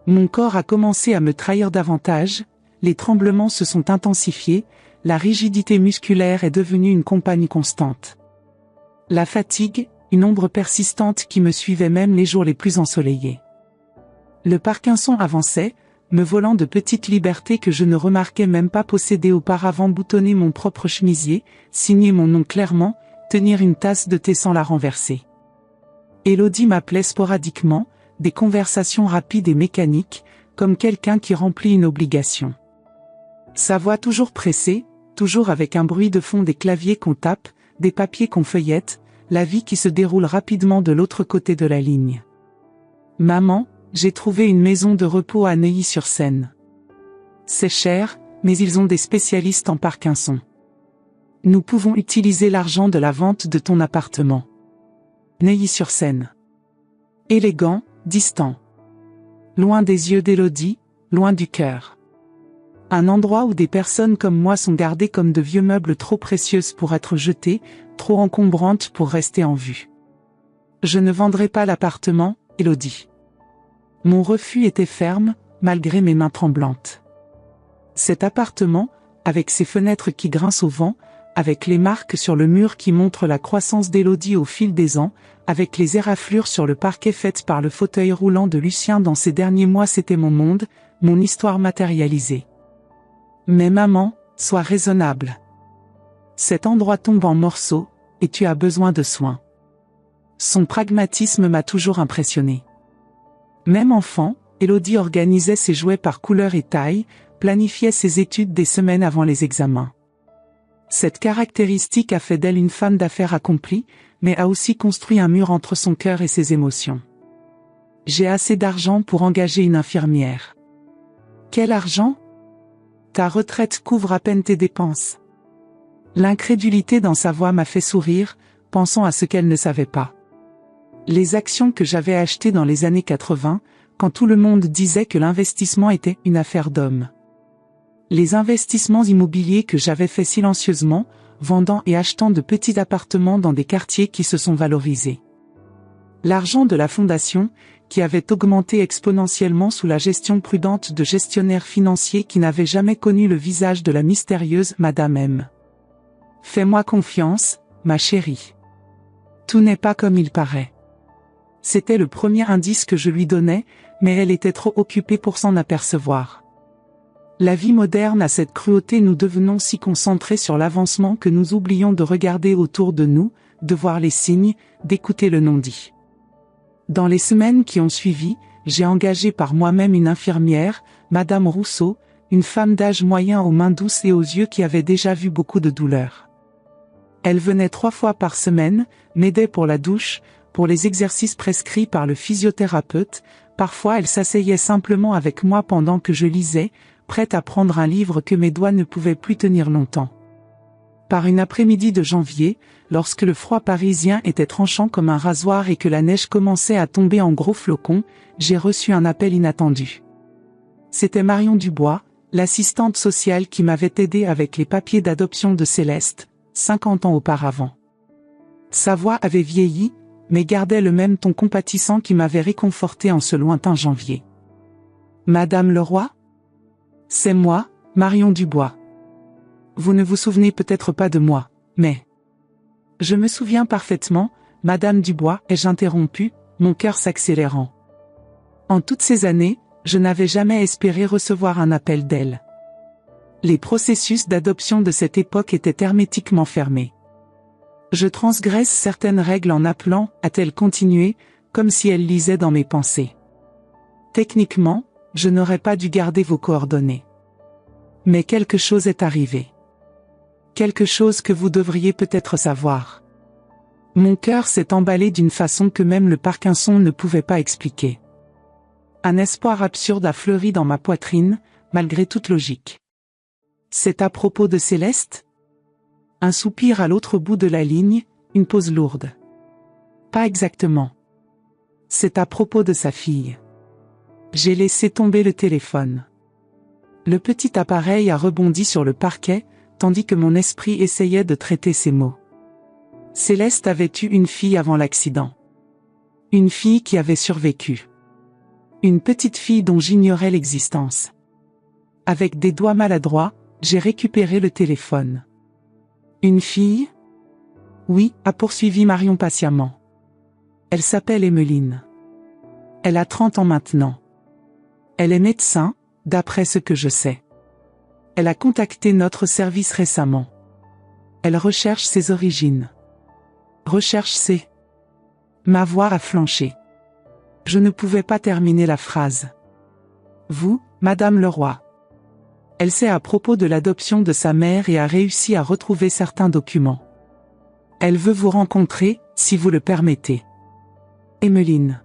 Mon corps a commencé à me trahir davantage, les tremblements se sont intensifiés, la rigidité musculaire est devenue une compagne constante. La fatigue, une ombre persistante qui me suivait même les jours les plus ensoleillés. Le Parkinson avançait, me volant de petites libertés que je ne remarquais même pas posséder auparavant, boutonner mon propre chemisier, signer mon nom clairement, tenir une tasse de thé sans la renverser. Élodie m'appelait sporadiquement, des conversations rapides et mécaniques, comme quelqu'un qui remplit une obligation. Sa voix toujours pressée, toujours avec un bruit de fond des claviers qu'on tape, des papiers qu'on feuillette, la vie qui se déroule rapidement de l'autre côté de la ligne. Maman, j'ai trouvé une maison de repos à Neuilly-sur-Seine. C'est cher, mais ils ont des spécialistes en Parkinson. Nous pouvons utiliser l'argent de la vente de ton appartement. Neuilly-sur-Seine. Élégant, distant. Loin des yeux d'Élodie, loin du cœur. Un endroit où des personnes comme moi sont gardées comme de vieux meubles trop précieuses pour être jetées, trop encombrantes pour rester en vue. Je ne vendrai pas l'appartement, Élodie. Mon refus était ferme, malgré mes mains tremblantes. Cet appartement, avec ses fenêtres qui grincent au vent, avec les marques sur le mur qui montrent la croissance d'Élodie au fil des ans, avec les éraflures sur le parquet faites par le fauteuil roulant de Lucien dans ces derniers mois, c'était mon monde, mon histoire matérialisée. Mais maman, sois raisonnable. Cet endroit tombe en morceaux, et tu as besoin de soins. Son pragmatisme m'a toujours impressionné. Même enfant, Élodie organisait ses jouets par couleur et taille, planifiait ses études des semaines avant les examens. Cette caractéristique a fait d'elle une femme d'affaires accomplie, mais a aussi construit un mur entre son cœur et ses émotions. J'ai assez d'argent pour engager une infirmière. Quel argent ? Ta retraite couvre à peine tes dépenses. L'incrédulité dans sa voix m'a fait sourire, pensant à ce qu'elle ne savait pas. Les actions que j'avais achetées dans les années 80, quand tout le monde disait que l'investissement était une affaire d'homme. Les investissements immobiliers que j'avais faits silencieusement, vendant et achetant de petits appartements dans des quartiers qui se sont valorisés. L'argent de la fondation, qui avait augmenté exponentiellement sous la gestion prudente de gestionnaires financiers qui n'avaient jamais connu le visage de la mystérieuse Madame M. Fais-moi confiance, ma chérie. Tout n'est pas comme il paraît. C'était le premier indice que je lui donnais, mais elle était trop occupée pour s'en apercevoir. La vie moderne a cette cruauté, nous devenons si concentrés sur l'avancement que nous oublions de regarder autour de nous, de voir les signes, d'écouter le non-dit. Dans les semaines qui ont suivi, j'ai engagé par moi-même une infirmière, Madame Rousseau, une femme d'âge moyen aux mains douces et aux yeux qui avait déjà vu beaucoup de douleurs. Elle venait 3 fois par semaine, m'aidait pour la douche, pour les exercices prescrits par le physiothérapeute, parfois elle s'asseyait simplement avec moi pendant que je lisais, prête à prendre un livre que mes doigts ne pouvaient plus tenir longtemps. Par une après-midi de janvier, lorsque le froid parisien était tranchant comme un rasoir et que la neige commençait à tomber en gros flocons, j'ai reçu un appel inattendu. C'était Marion Dubois, l'assistante sociale qui m'avait aidé avec les papiers d'adoption de Céleste, 50 ans auparavant. Sa voix avait vieilli, mais gardait le même ton compatissant qui m'avait réconforté en ce lointain janvier. « Madame Leroy ? C'est moi, Marion Dubois. Vous ne vous souvenez peut-être pas de moi, mais... » Je me souviens parfaitement, Madame Dubois, ai-je interrompu, mon cœur s'accélérant. En toutes ces années, je n'avais jamais espéré recevoir un appel d'elle. Les processus d'adoption de cette époque étaient hermétiquement fermés. Je transgresse certaines règles en appelant, a-t-elle continué, comme si elle lisait dans mes pensées. Techniquement, je n'aurais pas dû garder vos coordonnées. Mais quelque chose est arrivé. Quelque chose que vous devriez peut-être savoir. Mon cœur s'est emballé d'une façon que même le Parkinson ne pouvait pas expliquer. Un espoir absurde a fleuri dans ma poitrine, malgré toute logique. C'est à propos de Céleste ? Un soupir à l'autre bout de la ligne, une pause lourde. Pas exactement. C'est à propos de sa fille. J'ai laissé tomber le téléphone. Le petit appareil a rebondi sur le parquet, tandis que mon esprit essayait de traiter ces mots. Céleste avait eu une fille avant l'accident. Une fille qui avait survécu. Une petite fille dont j'ignorais l'existence. Avec des doigts maladroits, j'ai récupéré le téléphone. Une fille ? Oui, a poursuivi Marion patiemment. Elle s'appelle Emmeline. Elle a 30 ans maintenant. Elle est médecin, d'après ce que je sais. Elle a contacté notre service récemment. Elle recherche ses origines. Recherche ses... Ma voix a flanché. Je ne pouvais pas terminer la phrase. Vous, Madame Leroy. Elle sait à propos de l'adoption de sa mère et a réussi à retrouver certains documents. Elle veut vous rencontrer, si vous le permettez. Emmeline.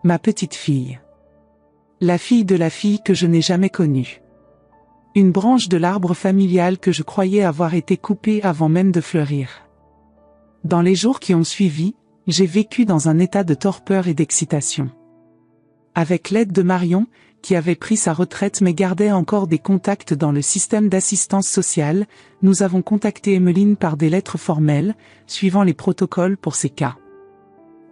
Ma petite fille. La fille de la fille que je n'ai jamais connue. Une branche de l'arbre familial que je croyais avoir été coupée avant même de fleurir. Dans les jours qui ont suivi, j'ai vécu dans un état de torpeur et d'excitation. Avec l'aide de Marion, qui avait pris sa retraite mais gardait encore des contacts dans le système d'assistance sociale, nous avons contacté Emmeline par des lettres formelles, suivant les protocoles pour ces cas.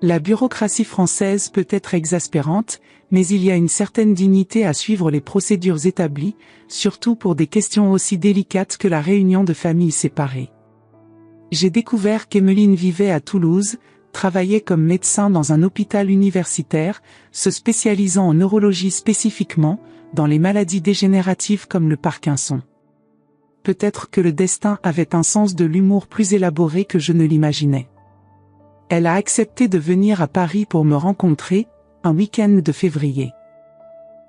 La bureaucratie française peut être exaspérante, mais il y a une certaine dignité à suivre les procédures établies, surtout pour des questions aussi délicates que la réunion de familles séparées. J'ai découvert qu'Emmeline vivait à Toulouse, travaillait comme médecin dans un hôpital universitaire, se spécialisant en neurologie spécifiquement, dans les maladies dégénératives comme le Parkinson. Peut-être que le destin avait un sens de l'humour plus élaboré que je ne l'imaginais. Elle a accepté de venir à Paris pour me rencontrer, un week-end de février.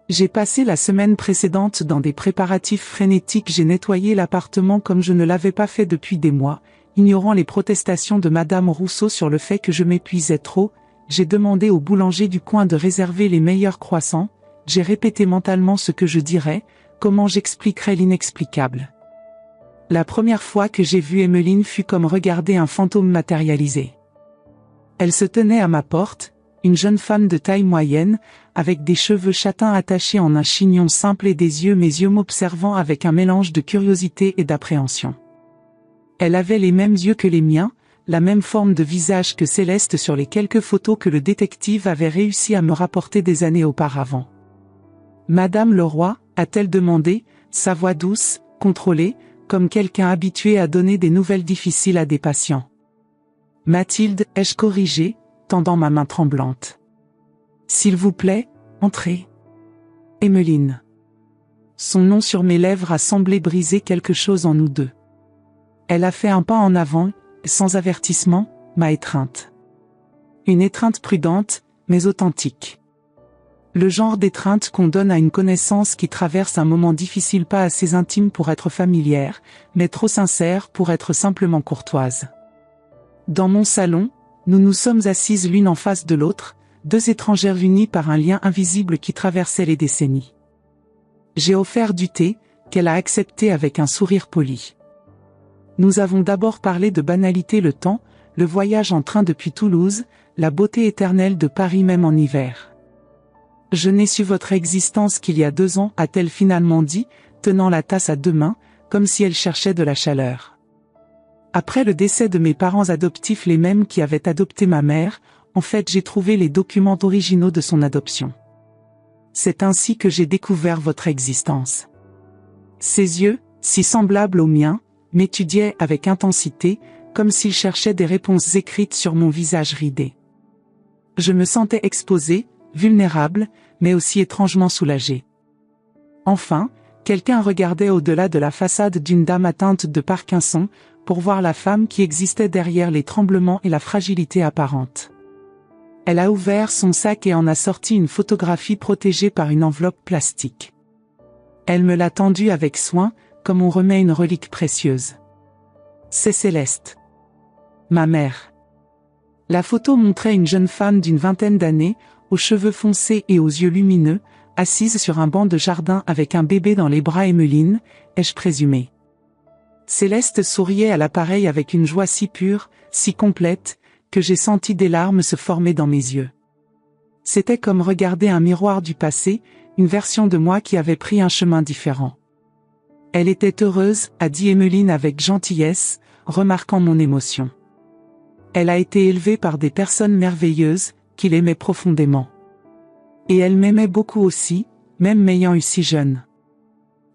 J'ai passé la semaine précédente dans des préparatifs frénétiques. J'ai nettoyé l'appartement comme je ne l'avais pas fait depuis des mois, ignorant les protestations de Madame Rousseau sur le fait que je m'épuisais trop. J'ai demandé au boulanger du coin de réserver les meilleurs croissants. J'ai répété mentalement ce que je dirais, comment j'expliquerais l'inexplicable. La première fois que j'ai vu Emmeline fut comme regarder un fantôme matérialisé. Elle se tenait à ma porte, une jeune femme de taille moyenne, avec des cheveux châtains attachés en un chignon simple et mes yeux m'observant avec un mélange de curiosité et d'appréhension. Elle avait les mêmes yeux que les miens, la même forme de visage que Céleste sur les quelques photos que le détective avait réussi à me rapporter des années auparavant. « Madame Leroy » a-t-elle demandé, sa voix douce, contrôlée, comme quelqu'un habitué à donner des nouvelles difficiles à des patients. « Mathilde » ai-je corrigé, tendant ma main tremblante. « S'il vous plaît, entrez. » Emmeline. Son nom sur mes lèvres a semblé briser quelque chose en nous deux. Elle a fait un pas en avant, sans avertissement, m'a étreinte. Une étreinte prudente, mais authentique. Le genre d'étreinte qu'on donne à une connaissance qui traverse un moment difficile, pas assez intime pour être familière, mais trop sincère pour être simplement courtoise. Dans mon salon, nous nous sommes assises l'une en face de l'autre, deux étrangères unies par un lien invisible qui traversait les décennies. J'ai offert du thé, qu'elle a accepté avec un sourire poli. Nous avons d'abord parlé de banalité, le temps, le voyage en train depuis Toulouse, la beauté éternelle de Paris même en hiver. « Je n'ai su votre existence qu'il y a 2 ans » a-t-elle finalement dit, tenant la tasse à 2 mains, comme si elle cherchait de la chaleur. Après le décès de mes parents adoptifs, les mêmes qui avaient adopté ma mère, en fait j'ai trouvé les documents originaux de son adoption. C'est ainsi que j'ai découvert votre existence. Ses yeux, si semblables aux miens, m'étudiaient avec intensité, comme s'ils cherchaient des réponses écrites sur mon visage ridé. Je me sentais exposée, vulnérable, mais aussi étrangement soulagée. Enfin, quelqu'un regardait au-delà de la façade d'une dame atteinte de Parkinson, pour voir la femme qui existait derrière les tremblements et la fragilité apparente. Elle a ouvert son sac et en a sorti une photographie protégée par une enveloppe plastique. Elle me l'a tendue avec soin, comme on remet une relique précieuse. C'est Céleste. Ma mère. La photo montrait une jeune femme d'une vingtaine d'années, aux cheveux foncés et aux yeux lumineux, assise sur un banc de jardin avec un bébé dans les bras. Emmeline, ai-je présumé. Céleste souriait à l'appareil avec une joie si pure, si complète, que j'ai senti des larmes se former dans mes yeux. C'était comme regarder un miroir du passé, une version de moi qui avait pris un chemin différent. Elle était heureuse, a dit Emmeline avec gentillesse, remarquant mon émotion. Elle a été élevée par des personnes merveilleuses, qui l'aimaient profondément. Et elle m'aimait beaucoup aussi, même m'ayant eu si jeune.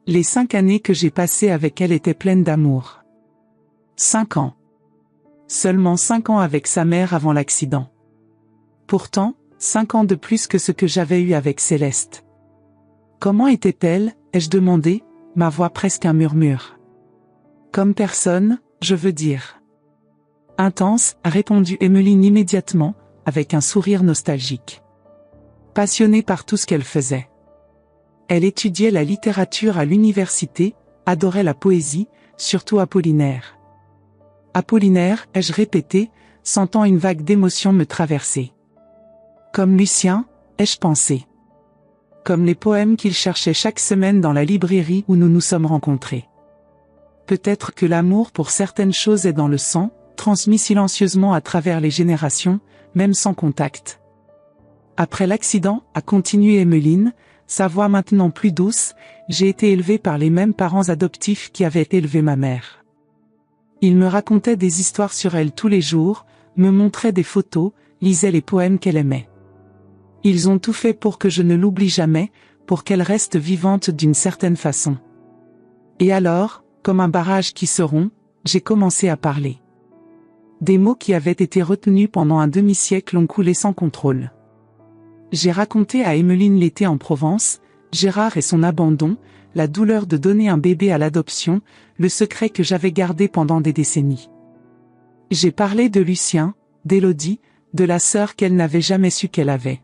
Les 5 années que j'ai passées avec elle étaient pleines d'amour. 5 ans. Seulement 5 ans avec sa mère avant l'accident. Pourtant, 5 ans de plus que ce que j'avais eu avec Céleste. Comment était-elle, ai-je demandé, ma voix presque un murmure. Comme personne, je veux dire. Intense, a répondu Emmeline immédiatement, avec un sourire nostalgique. Passionnée par tout ce qu'elle faisait. Elle étudiait la littérature à l'université, adorait la poésie, surtout Apollinaire. Apollinaire, ai-je répété, sentant une vague d'émotion me traverser. Comme Lucien, ai-je pensé. Comme les poèmes qu'il cherchait chaque semaine dans la librairie où nous nous sommes rencontrés. Peut-être que l'amour pour certaines choses est dans le sang, transmis silencieusement à travers les générations, même sans contact. Après l'accident, a continué Emmeline, sa voix maintenant plus douce, j'ai été élevée par les mêmes parents adoptifs qui avaient élevé ma mère. Ils me racontaient des histoires sur elle tous les jours, me montraient des photos, lisaient les poèmes qu'elle aimait. Ils ont tout fait pour que je ne l'oublie jamais, pour qu'elle reste vivante d'une certaine façon. Et alors, comme un barrage qui se rompt, j'ai commencé à parler. Des mots qui avaient été retenus pendant un demi-siècle ont coulé sans contrôle. J'ai raconté à Emmeline l'été en Provence, Gérard et son abandon, la douleur de donner un bébé à l'adoption, le secret que j'avais gardé pendant des décennies. J'ai parlé de Lucien, d'Élodie, de la sœur qu'elle n'avait jamais su qu'elle avait.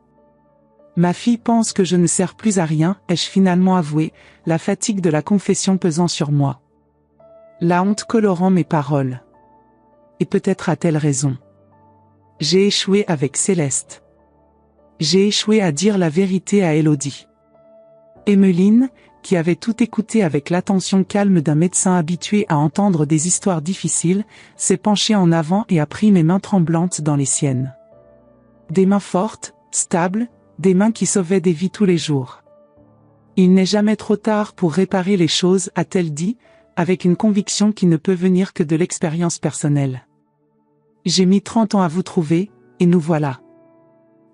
Ma fille pense que je ne sers plus à rien, ai-je finalement avoué, la fatigue de la confession pesant sur moi. La honte colorant mes paroles. Et peut-être a-t-elle raison. J'ai échoué avec Céleste. J'ai échoué à dire la vérité à Élodie. Emmeline, qui avait tout écouté avec l'attention calme d'un médecin habitué à entendre des histoires difficiles, s'est penchée en avant et a pris mes mains tremblantes dans les siennes. Des mains fortes, stables, des mains qui sauvaient des vies tous les jours. Il n'est jamais trop tard pour réparer les choses, a-t-elle dit, avec une conviction qui ne peut venir que de l'expérience personnelle. J'ai mis 30 ans à vous trouver, et nous voilà.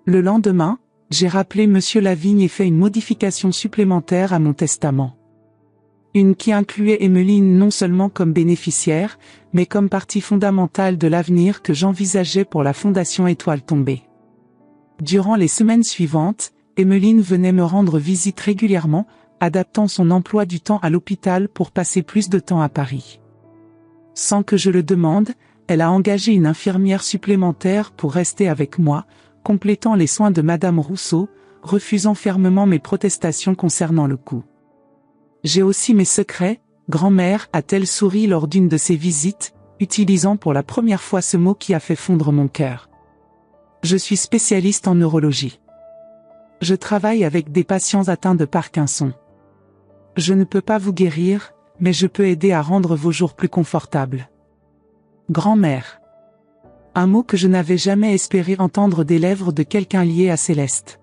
Le lendemain, j'ai rappelé Monsieur Lavigne et fait une modification supplémentaire à mon testament. Une qui incluait Emmeline non seulement comme bénéficiaire, mais comme partie fondamentale de l'avenir que j'envisageais pour la Fondation Étoile Tombée. Durant les semaines suivantes, Emmeline venait me rendre visite régulièrement, adaptant son emploi du temps à l'hôpital pour passer plus de temps à Paris. Sans que je le demande, elle a engagé une infirmière supplémentaire pour rester avec moi, complétant les soins de Madame Rousseau, refusant fermement mes protestations concernant le coût. J'ai aussi mes secrets, grand-mère, a-t-elle souri lors d'une de ses visites, utilisant pour la première fois ce mot qui a fait fondre mon cœur. Je suis spécialiste en neurologie. Je travaille avec des patients atteints de Parkinson. Je ne peux pas vous guérir, mais je peux aider à rendre vos jours plus confortables. Grand-mère. Un mot que je n'avais jamais espéré entendre des lèvres de quelqu'un lié à Céleste.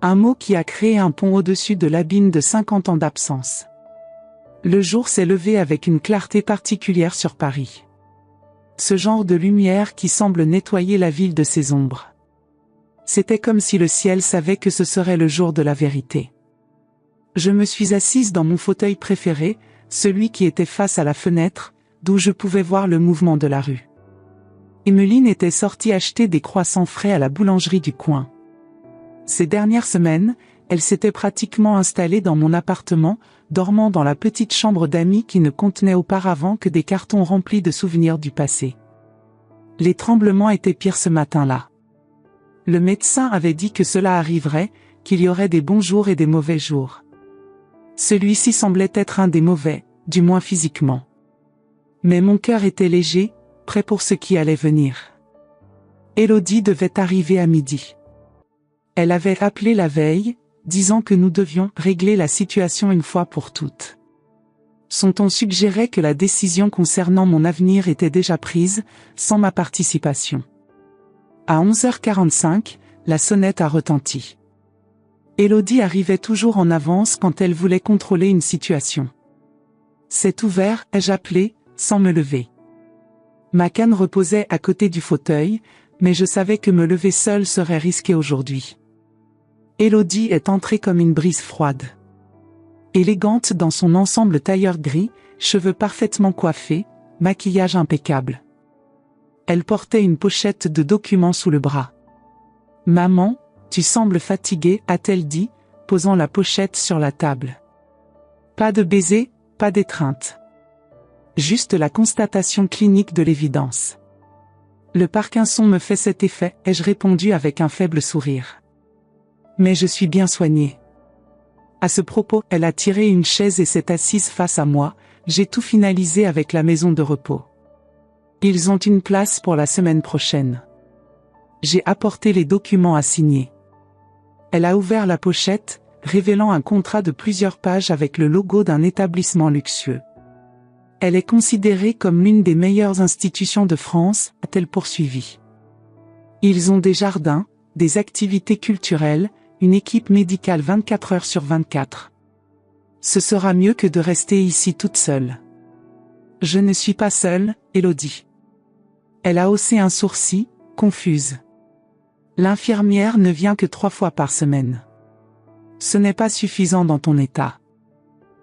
Un mot qui a créé un pont au-dessus de l'abîme de 50 ans d'absence. Le jour s'est levé avec une clarté particulière sur Paris. Ce genre de lumière qui semble nettoyer la ville de ses ombres. C'était comme si le ciel savait que ce serait le jour de la vérité. Je me suis assise dans mon fauteuil préféré, celui qui était face à la fenêtre, d'où je pouvais voir le mouvement de la rue. Emmeline était sortie acheter des croissants frais à la boulangerie du coin. Ces dernières semaines, elle s'était pratiquement installée dans mon appartement, dormant dans la petite chambre d'amis qui ne contenait auparavant que des cartons remplis de souvenirs du passé. Les tremblements étaient pires ce matin-là. Le médecin avait dit que cela arriverait, qu'il y aurait des bons jours et des mauvais jours. Celui-ci semblait être un des mauvais, du moins physiquement. Mais mon cœur était léger, prêt pour ce qui allait venir. Élodie devait arriver à midi. Elle avait appelé la veille, disant que nous devions régler la situation une fois pour toutes. Son ton suggérait que la décision concernant mon avenir était déjà prise, sans ma participation. À 11h45, la sonnette a retenti. Élodie arrivait toujours en avance quand elle voulait contrôler une situation. C'est ouvert, ai-je appelé, sans me lever. Ma canne reposait à côté du fauteuil, mais je savais que me lever seule serait risqué aujourd'hui. Élodie est entrée comme une brise froide. Élégante dans son ensemble tailleur gris, cheveux parfaitement coiffés, maquillage impeccable. Elle portait une pochette de documents sous le bras. « Maman, tu sembles fatiguée », a-t-elle dit, posant la pochette sur la table. Pas de baiser, pas d'étreinte. Juste la constatation clinique de l'évidence. Le Parkinson me fait cet effet, ai-je répondu avec un faible sourire. Mais je suis bien soignée. À ce propos, elle a tiré une chaise et s'est assise face à moi, j'ai tout finalisé avec la maison de repos. Ils ont une place pour la semaine prochaine. J'ai apporté les documents à signer. Elle a ouvert la pochette, révélant un contrat de plusieurs pages avec le logo d'un établissement luxueux. Elle est considérée comme l'une des meilleures institutions de France, a-t-elle poursuivi. Ils ont des jardins, des activités culturelles, une équipe médicale 24 heures sur 24. Ce sera mieux que de rester ici toute seule. Je ne suis pas seule, Élodie. Elle a haussé un sourcil, confuse. L'infirmière ne vient que 3 fois par semaine. Ce n'est pas suffisant dans ton état.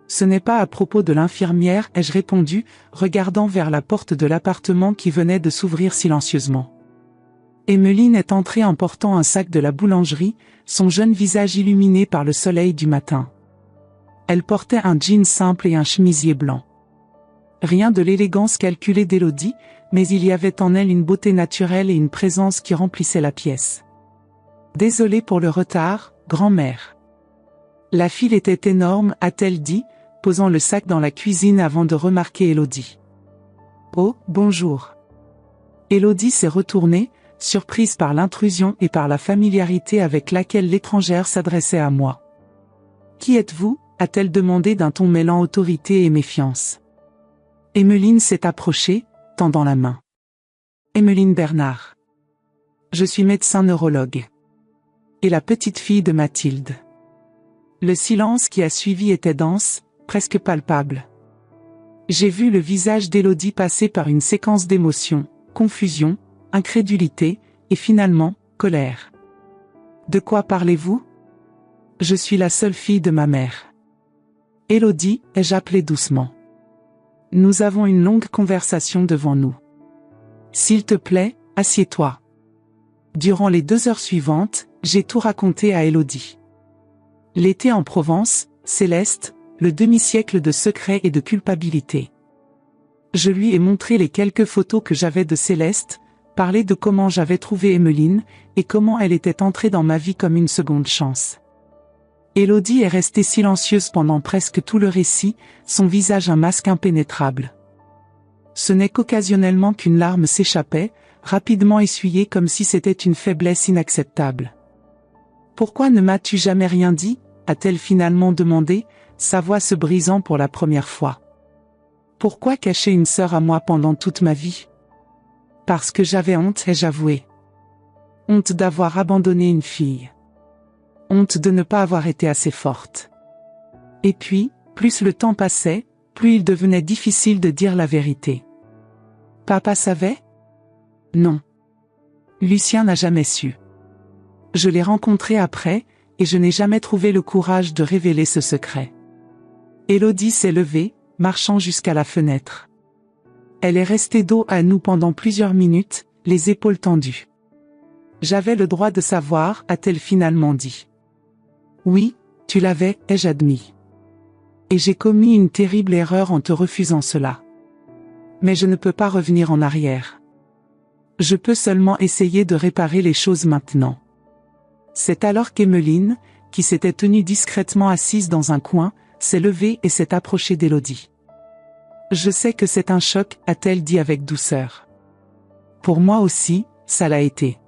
Ce n'est pas à propos de l'infirmière, ai-je répondu, regardant vers la porte de l'appartement qui venait de s'ouvrir silencieusement. Emmeline est entrée en portant un sac de la boulangerie, son jeune visage illuminé par le soleil du matin. Elle portait un jean simple et un chemisier blanc. Rien de l'élégance calculée d'Élodie, mais il y avait en elle une beauté naturelle et une présence qui remplissaient la pièce. Désolée pour le retard, grand-mère. La file était énorme, a-t-elle dit, posant le sac dans la cuisine avant de remarquer Élodie. Oh, bonjour. Élodie s'est retournée, surprise par l'intrusion et par la familiarité avec laquelle l'étrangère s'adressait à moi. Qui êtes-vous, a-t-elle demandé d'un ton mêlant autorité et méfiance. Emmeline s'est approchée, tendant la main. Emmeline Bernard. Je suis médecin neurologue. Et la petite fille de Mathilde. Le silence qui a suivi était dense, presque palpable. J'ai vu le visage d'Élodie passer par une séquence d'émotions, confusion, incrédulité, et finalement, colère. De quoi parlez-vous? Je suis la seule fille de ma mère. Élodie, ai-je appelé doucement. Nous avons une longue conversation devant nous. S'il te plaît, assieds-toi. Durant les 2 heures suivantes, j'ai tout raconté à Élodie. L'été en Provence, Céleste, le demi-siècle de secrets et de culpabilité. Je lui ai montré les quelques photos que j'avais de Céleste, parlé de comment j'avais trouvé Emmeline, et comment elle était entrée dans ma vie comme une seconde chance. Élodie est restée silencieuse pendant presque tout le récit, son visage un masque impénétrable. Ce n'est qu'occasionnellement qu'une larme s'échappait, rapidement essuyée comme si c'était une faiblesse inacceptable. « Pourquoi ne m'as-tu jamais rien dit ?» a-t-elle finalement demandé, sa voix se brisant pour la première fois. « Pourquoi cacher une sœur à moi pendant toute ma vie ?» Parce que j'avais honte, ai-je avoué. Honte d'avoir abandonné une fille. Honte de ne pas avoir été assez forte. Et puis, plus le temps passait, plus il devenait difficile de dire la vérité. Papa savait? Non. Lucien n'a jamais su. Je l'ai rencontré après, et je n'ai jamais trouvé le courage de révéler ce secret. Élodie s'est levée, marchant jusqu'à la fenêtre. Elle est restée dos à nous pendant plusieurs minutes, les épaules tendues. J'avais le droit de savoir, a-t-elle finalement dit. Oui, tu l'avais, ai-je admis. Et j'ai commis une terrible erreur en te refusant cela. Mais je ne peux pas revenir en arrière. Je peux seulement essayer de réparer les choses maintenant. C'est alors qu'Emmeline, qui s'était tenue discrètement assise dans un coin, s'est levée et s'est approchée d'Élodie. Je sais que c'est un choc, a-t-elle dit avec douceur. Pour moi aussi, ça l'a été.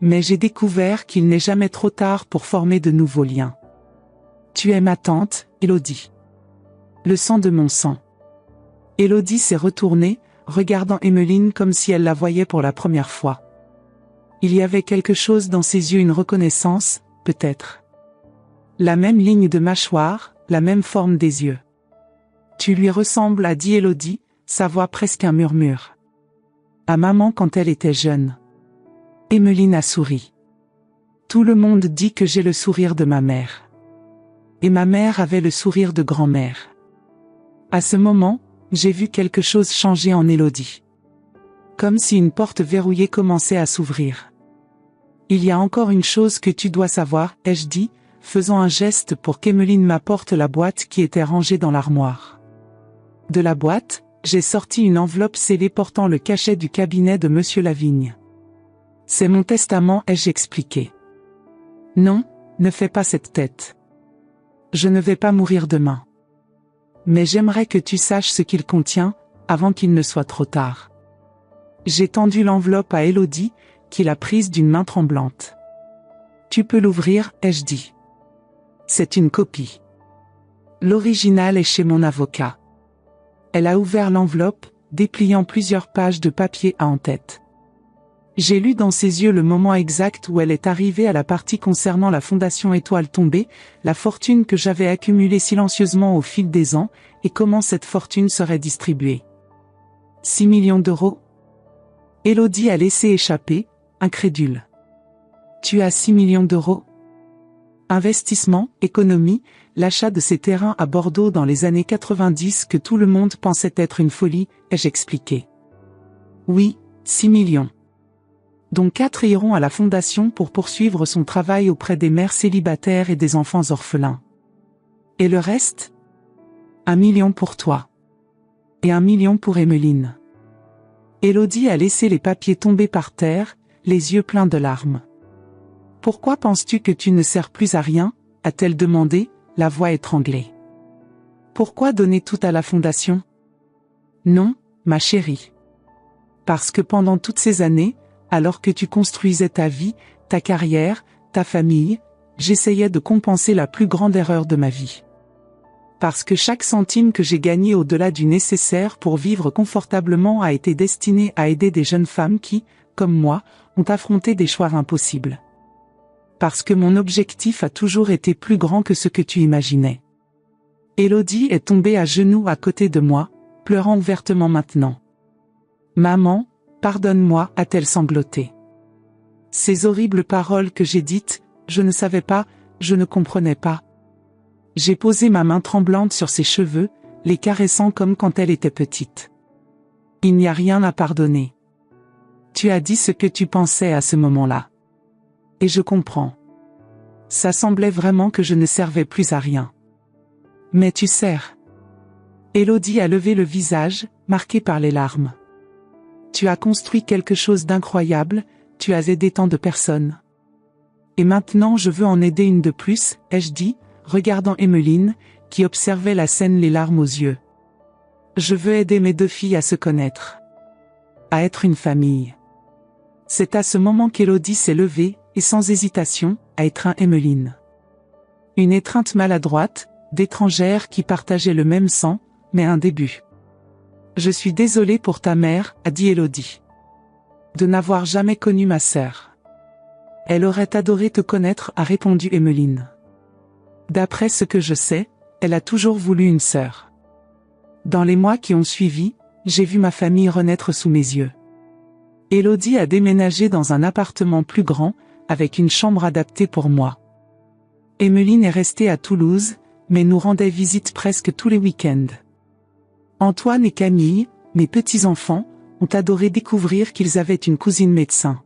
Mais j'ai découvert qu'il n'est jamais trop tard pour former de nouveaux liens. Tu es ma tante, Élodie. Le sang de mon sang. Élodie s'est retournée, regardant Emmeline comme si elle la voyait pour la première fois. Il y avait quelque chose dans ses yeux, une reconnaissance, peut-être. La même ligne de mâchoire, la même forme des yeux. Tu lui ressembles, a dit Élodie, sa voix presque un murmure. À maman quand elle était jeune. Emmeline a souri. Tout le monde dit que j'ai le sourire de ma mère. Et ma mère avait le sourire de grand-mère. À ce moment, j'ai vu quelque chose changer en Élodie. Comme si une porte verrouillée commençait à s'ouvrir. Il y a encore une chose que tu dois savoir, ai-je dit, faisant un geste pour qu'Emmeline m'apporte la boîte qui était rangée dans l'armoire. De la boîte, j'ai sorti une enveloppe scellée portant le cachet du cabinet de Monsieur Lavigne. C'est mon testament, ai-je expliqué. Non, ne fais pas cette tête. Je ne vais pas mourir demain. Mais j'aimerais que tu saches ce qu'il contient, avant qu'il ne soit trop tard. J'ai tendu l'enveloppe à Élodie, qui l'a prise d'une main tremblante. Tu peux l'ouvrir, ai-je dit. C'est une copie. L'original est chez mon avocat. Elle a ouvert l'enveloppe, dépliant plusieurs pages de papier à en-tête. J'ai lu dans ses yeux le moment exact où elle est arrivée à la partie concernant la Fondation Étoile Tombée, la fortune que j'avais accumulée silencieusement au fil des ans, et comment cette fortune serait distribuée. 6 millions d'euros. Élodie a laissé échapper, incrédule. Tu as 6 millions d'euros? Investissement, économie, l'achat de ces terrains à Bordeaux dans les années 90 que tout le monde pensait être une folie, ai-je expliqué. Oui, 6 millions. Dont 4 iront à la fondation pour poursuivre son travail auprès des mères célibataires et des enfants orphelins. Et le reste? 1 million pour toi. Et 1 million pour Emmeline. Élodie a laissé les papiers tomber par terre, les yeux pleins de larmes. Pourquoi penses-tu que tu ne sers plus à rien, a-t-elle demandé, la voix étranglée. Pourquoi donner tout à la fondation? Non, ma chérie. Parce que pendant toutes ces années, alors que tu construisais ta vie, ta carrière, ta famille, j'essayais de compenser la plus grande erreur de ma vie. Parce que chaque centime que j'ai gagné au-delà du nécessaire pour vivre confortablement a été destiné à aider des jeunes femmes qui, comme moi, ont affronté des choix impossibles. Parce que mon objectif a toujours été plus grand que ce que tu imaginais. Élodie est tombée à genoux à côté de moi, pleurant ouvertement maintenant. Maman, pardonne-moi, a-t-elle sangloté. Ces horribles paroles que j'ai dites, je ne savais pas, je ne comprenais pas. J'ai posé ma main tremblante sur ses cheveux, les caressant comme quand elle était petite. Il n'y a rien à pardonner. Tu as dit ce que tu pensais à ce moment-là. Et je comprends. Ça semblait vraiment que je ne servais plus à rien. Mais tu sers. Élodie a levé le visage, marqué par les larmes. Tu as construit quelque chose d'incroyable, tu as aidé tant de personnes. Et maintenant je veux en aider une de plus, ai-je dit, regardant Emmeline, qui observait la scène les larmes aux yeux. Je veux aider mes 2 filles à se connaître. À être une famille. C'est à ce moment qu'Élodie s'est levée, et sans hésitation, a étreint Emmeline. Une étreinte maladroite, d'étrangères qui partageaient le même sang, mais un début. Je suis désolée pour ta mère, a dit Élodie. De n'avoir jamais connu ma sœur. Elle aurait adoré te connaître, a répondu Emmeline. D'après ce que je sais, elle a toujours voulu une sœur. Dans les mois qui ont suivi, j'ai vu ma famille renaître sous mes yeux. Élodie a déménagé dans un appartement plus grand, avec une chambre adaptée pour moi. Emmeline est restée à Toulouse, mais nous rendait visite presque tous les week-ends. Antoine et Camille, mes petits-enfants, ont adoré découvrir qu'ils avaient une cousine médecin.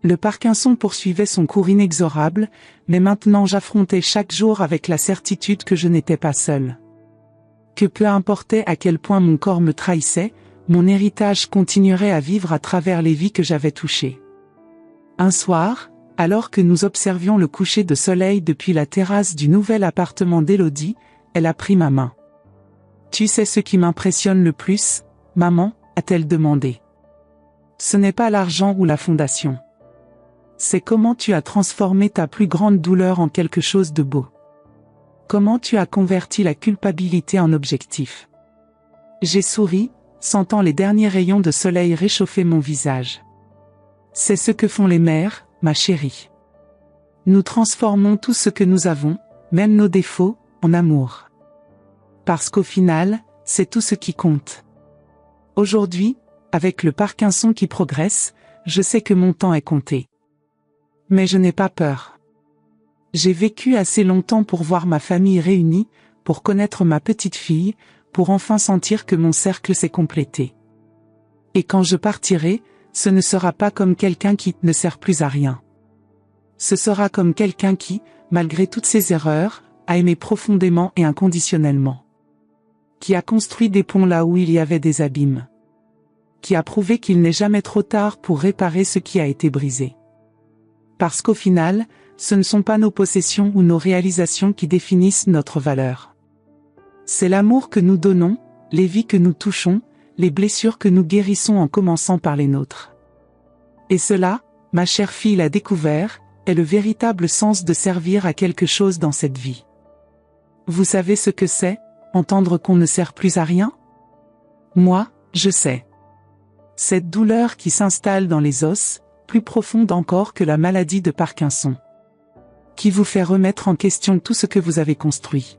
Le Parkinson poursuivait son cours inexorable, mais maintenant j'affrontais chaque jour avec la certitude que je n'étais pas seule. Que peu importait à quel point mon corps me trahissait, mon héritage continuerait à vivre à travers les vies que j'avais touchées. Un soir, alors que nous observions le coucher de soleil depuis la terrasse du nouvel appartement d'Élodie, elle a pris ma main. « Tu sais ce qui m'impressionne le plus, maman ?» a-t-elle demandé. « Ce n'est pas l'argent ou la fondation. C'est comment tu as transformé ta plus grande douleur en quelque chose de beau. Comment tu as converti la culpabilité en objectif. » J'ai souri, sentant les derniers rayons de soleil réchauffer mon visage. C'est ce que font les mères, ma chérie. Nous transformons tout ce que nous avons, même nos défauts, en amour. Parce qu'au final, c'est tout ce qui compte. Aujourd'hui, avec le Parkinson qui progresse, je sais que mon temps est compté. Mais je n'ai pas peur. J'ai vécu assez longtemps pour voir ma famille réunie, pour connaître ma petite fille, pour enfin sentir que mon cercle s'est complété. Et quand je partirai, ce ne sera pas comme quelqu'un qui ne sert plus à rien. Ce sera comme quelqu'un qui, malgré toutes ses erreurs, a aimé profondément et inconditionnellement. Qui a construit des ponts là où il y avait des abîmes. Qui a prouvé qu'il n'est jamais trop tard pour réparer ce qui a été brisé. Parce qu'au final, ce ne sont pas nos possessions ou nos réalisations qui définissent notre valeur. C'est l'amour que nous donnons, les vies que nous touchons, les blessures que nous guérissons en commençant par les nôtres. Et cela, ma chère fille l'a découvert, est le véritable sens de servir à quelque chose dans cette vie. Vous savez ce que c'est, entendre qu'on ne sert plus à rien? Moi, je sais. Cette douleur qui s'installe dans les os, plus profonde encore que la maladie de Parkinson. Qui vous fait remettre en question tout ce que vous avez construit.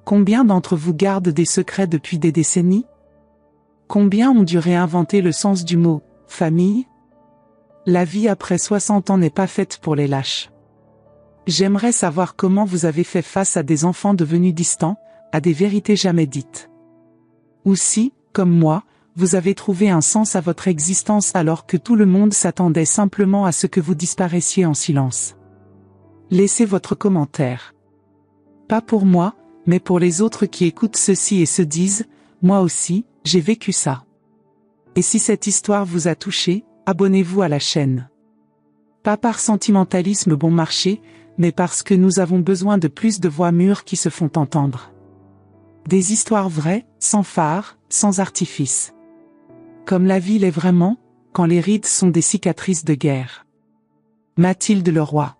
Combien d'entre vous gardent des secrets depuis des décennies? Combien ont dû réinventer le sens du mot « famille » ? La vie après 60 ans n'est pas faite pour les lâches. J'aimerais savoir comment vous avez fait face à des enfants devenus distants, à des vérités jamais dites. Ou si, comme moi, vous avez trouvé un sens à votre existence alors que tout le monde s'attendait simplement à ce que vous disparaissiez en silence. Laissez votre commentaire. Pas pour moi, mais pour les autres qui écoutent ceci et se disent « Moi aussi, j'ai vécu ça ». Et si cette histoire vous a touché, abonnez-vous à la chaîne. Pas par sentimentalisme bon marché, mais parce que nous avons besoin de plus de voix mûres qui se font entendre. Des histoires vraies, sans phare, sans artifice. Comme la vie l'est vraiment, quand les rides sont des cicatrices de guerre. Mathilde Leroy.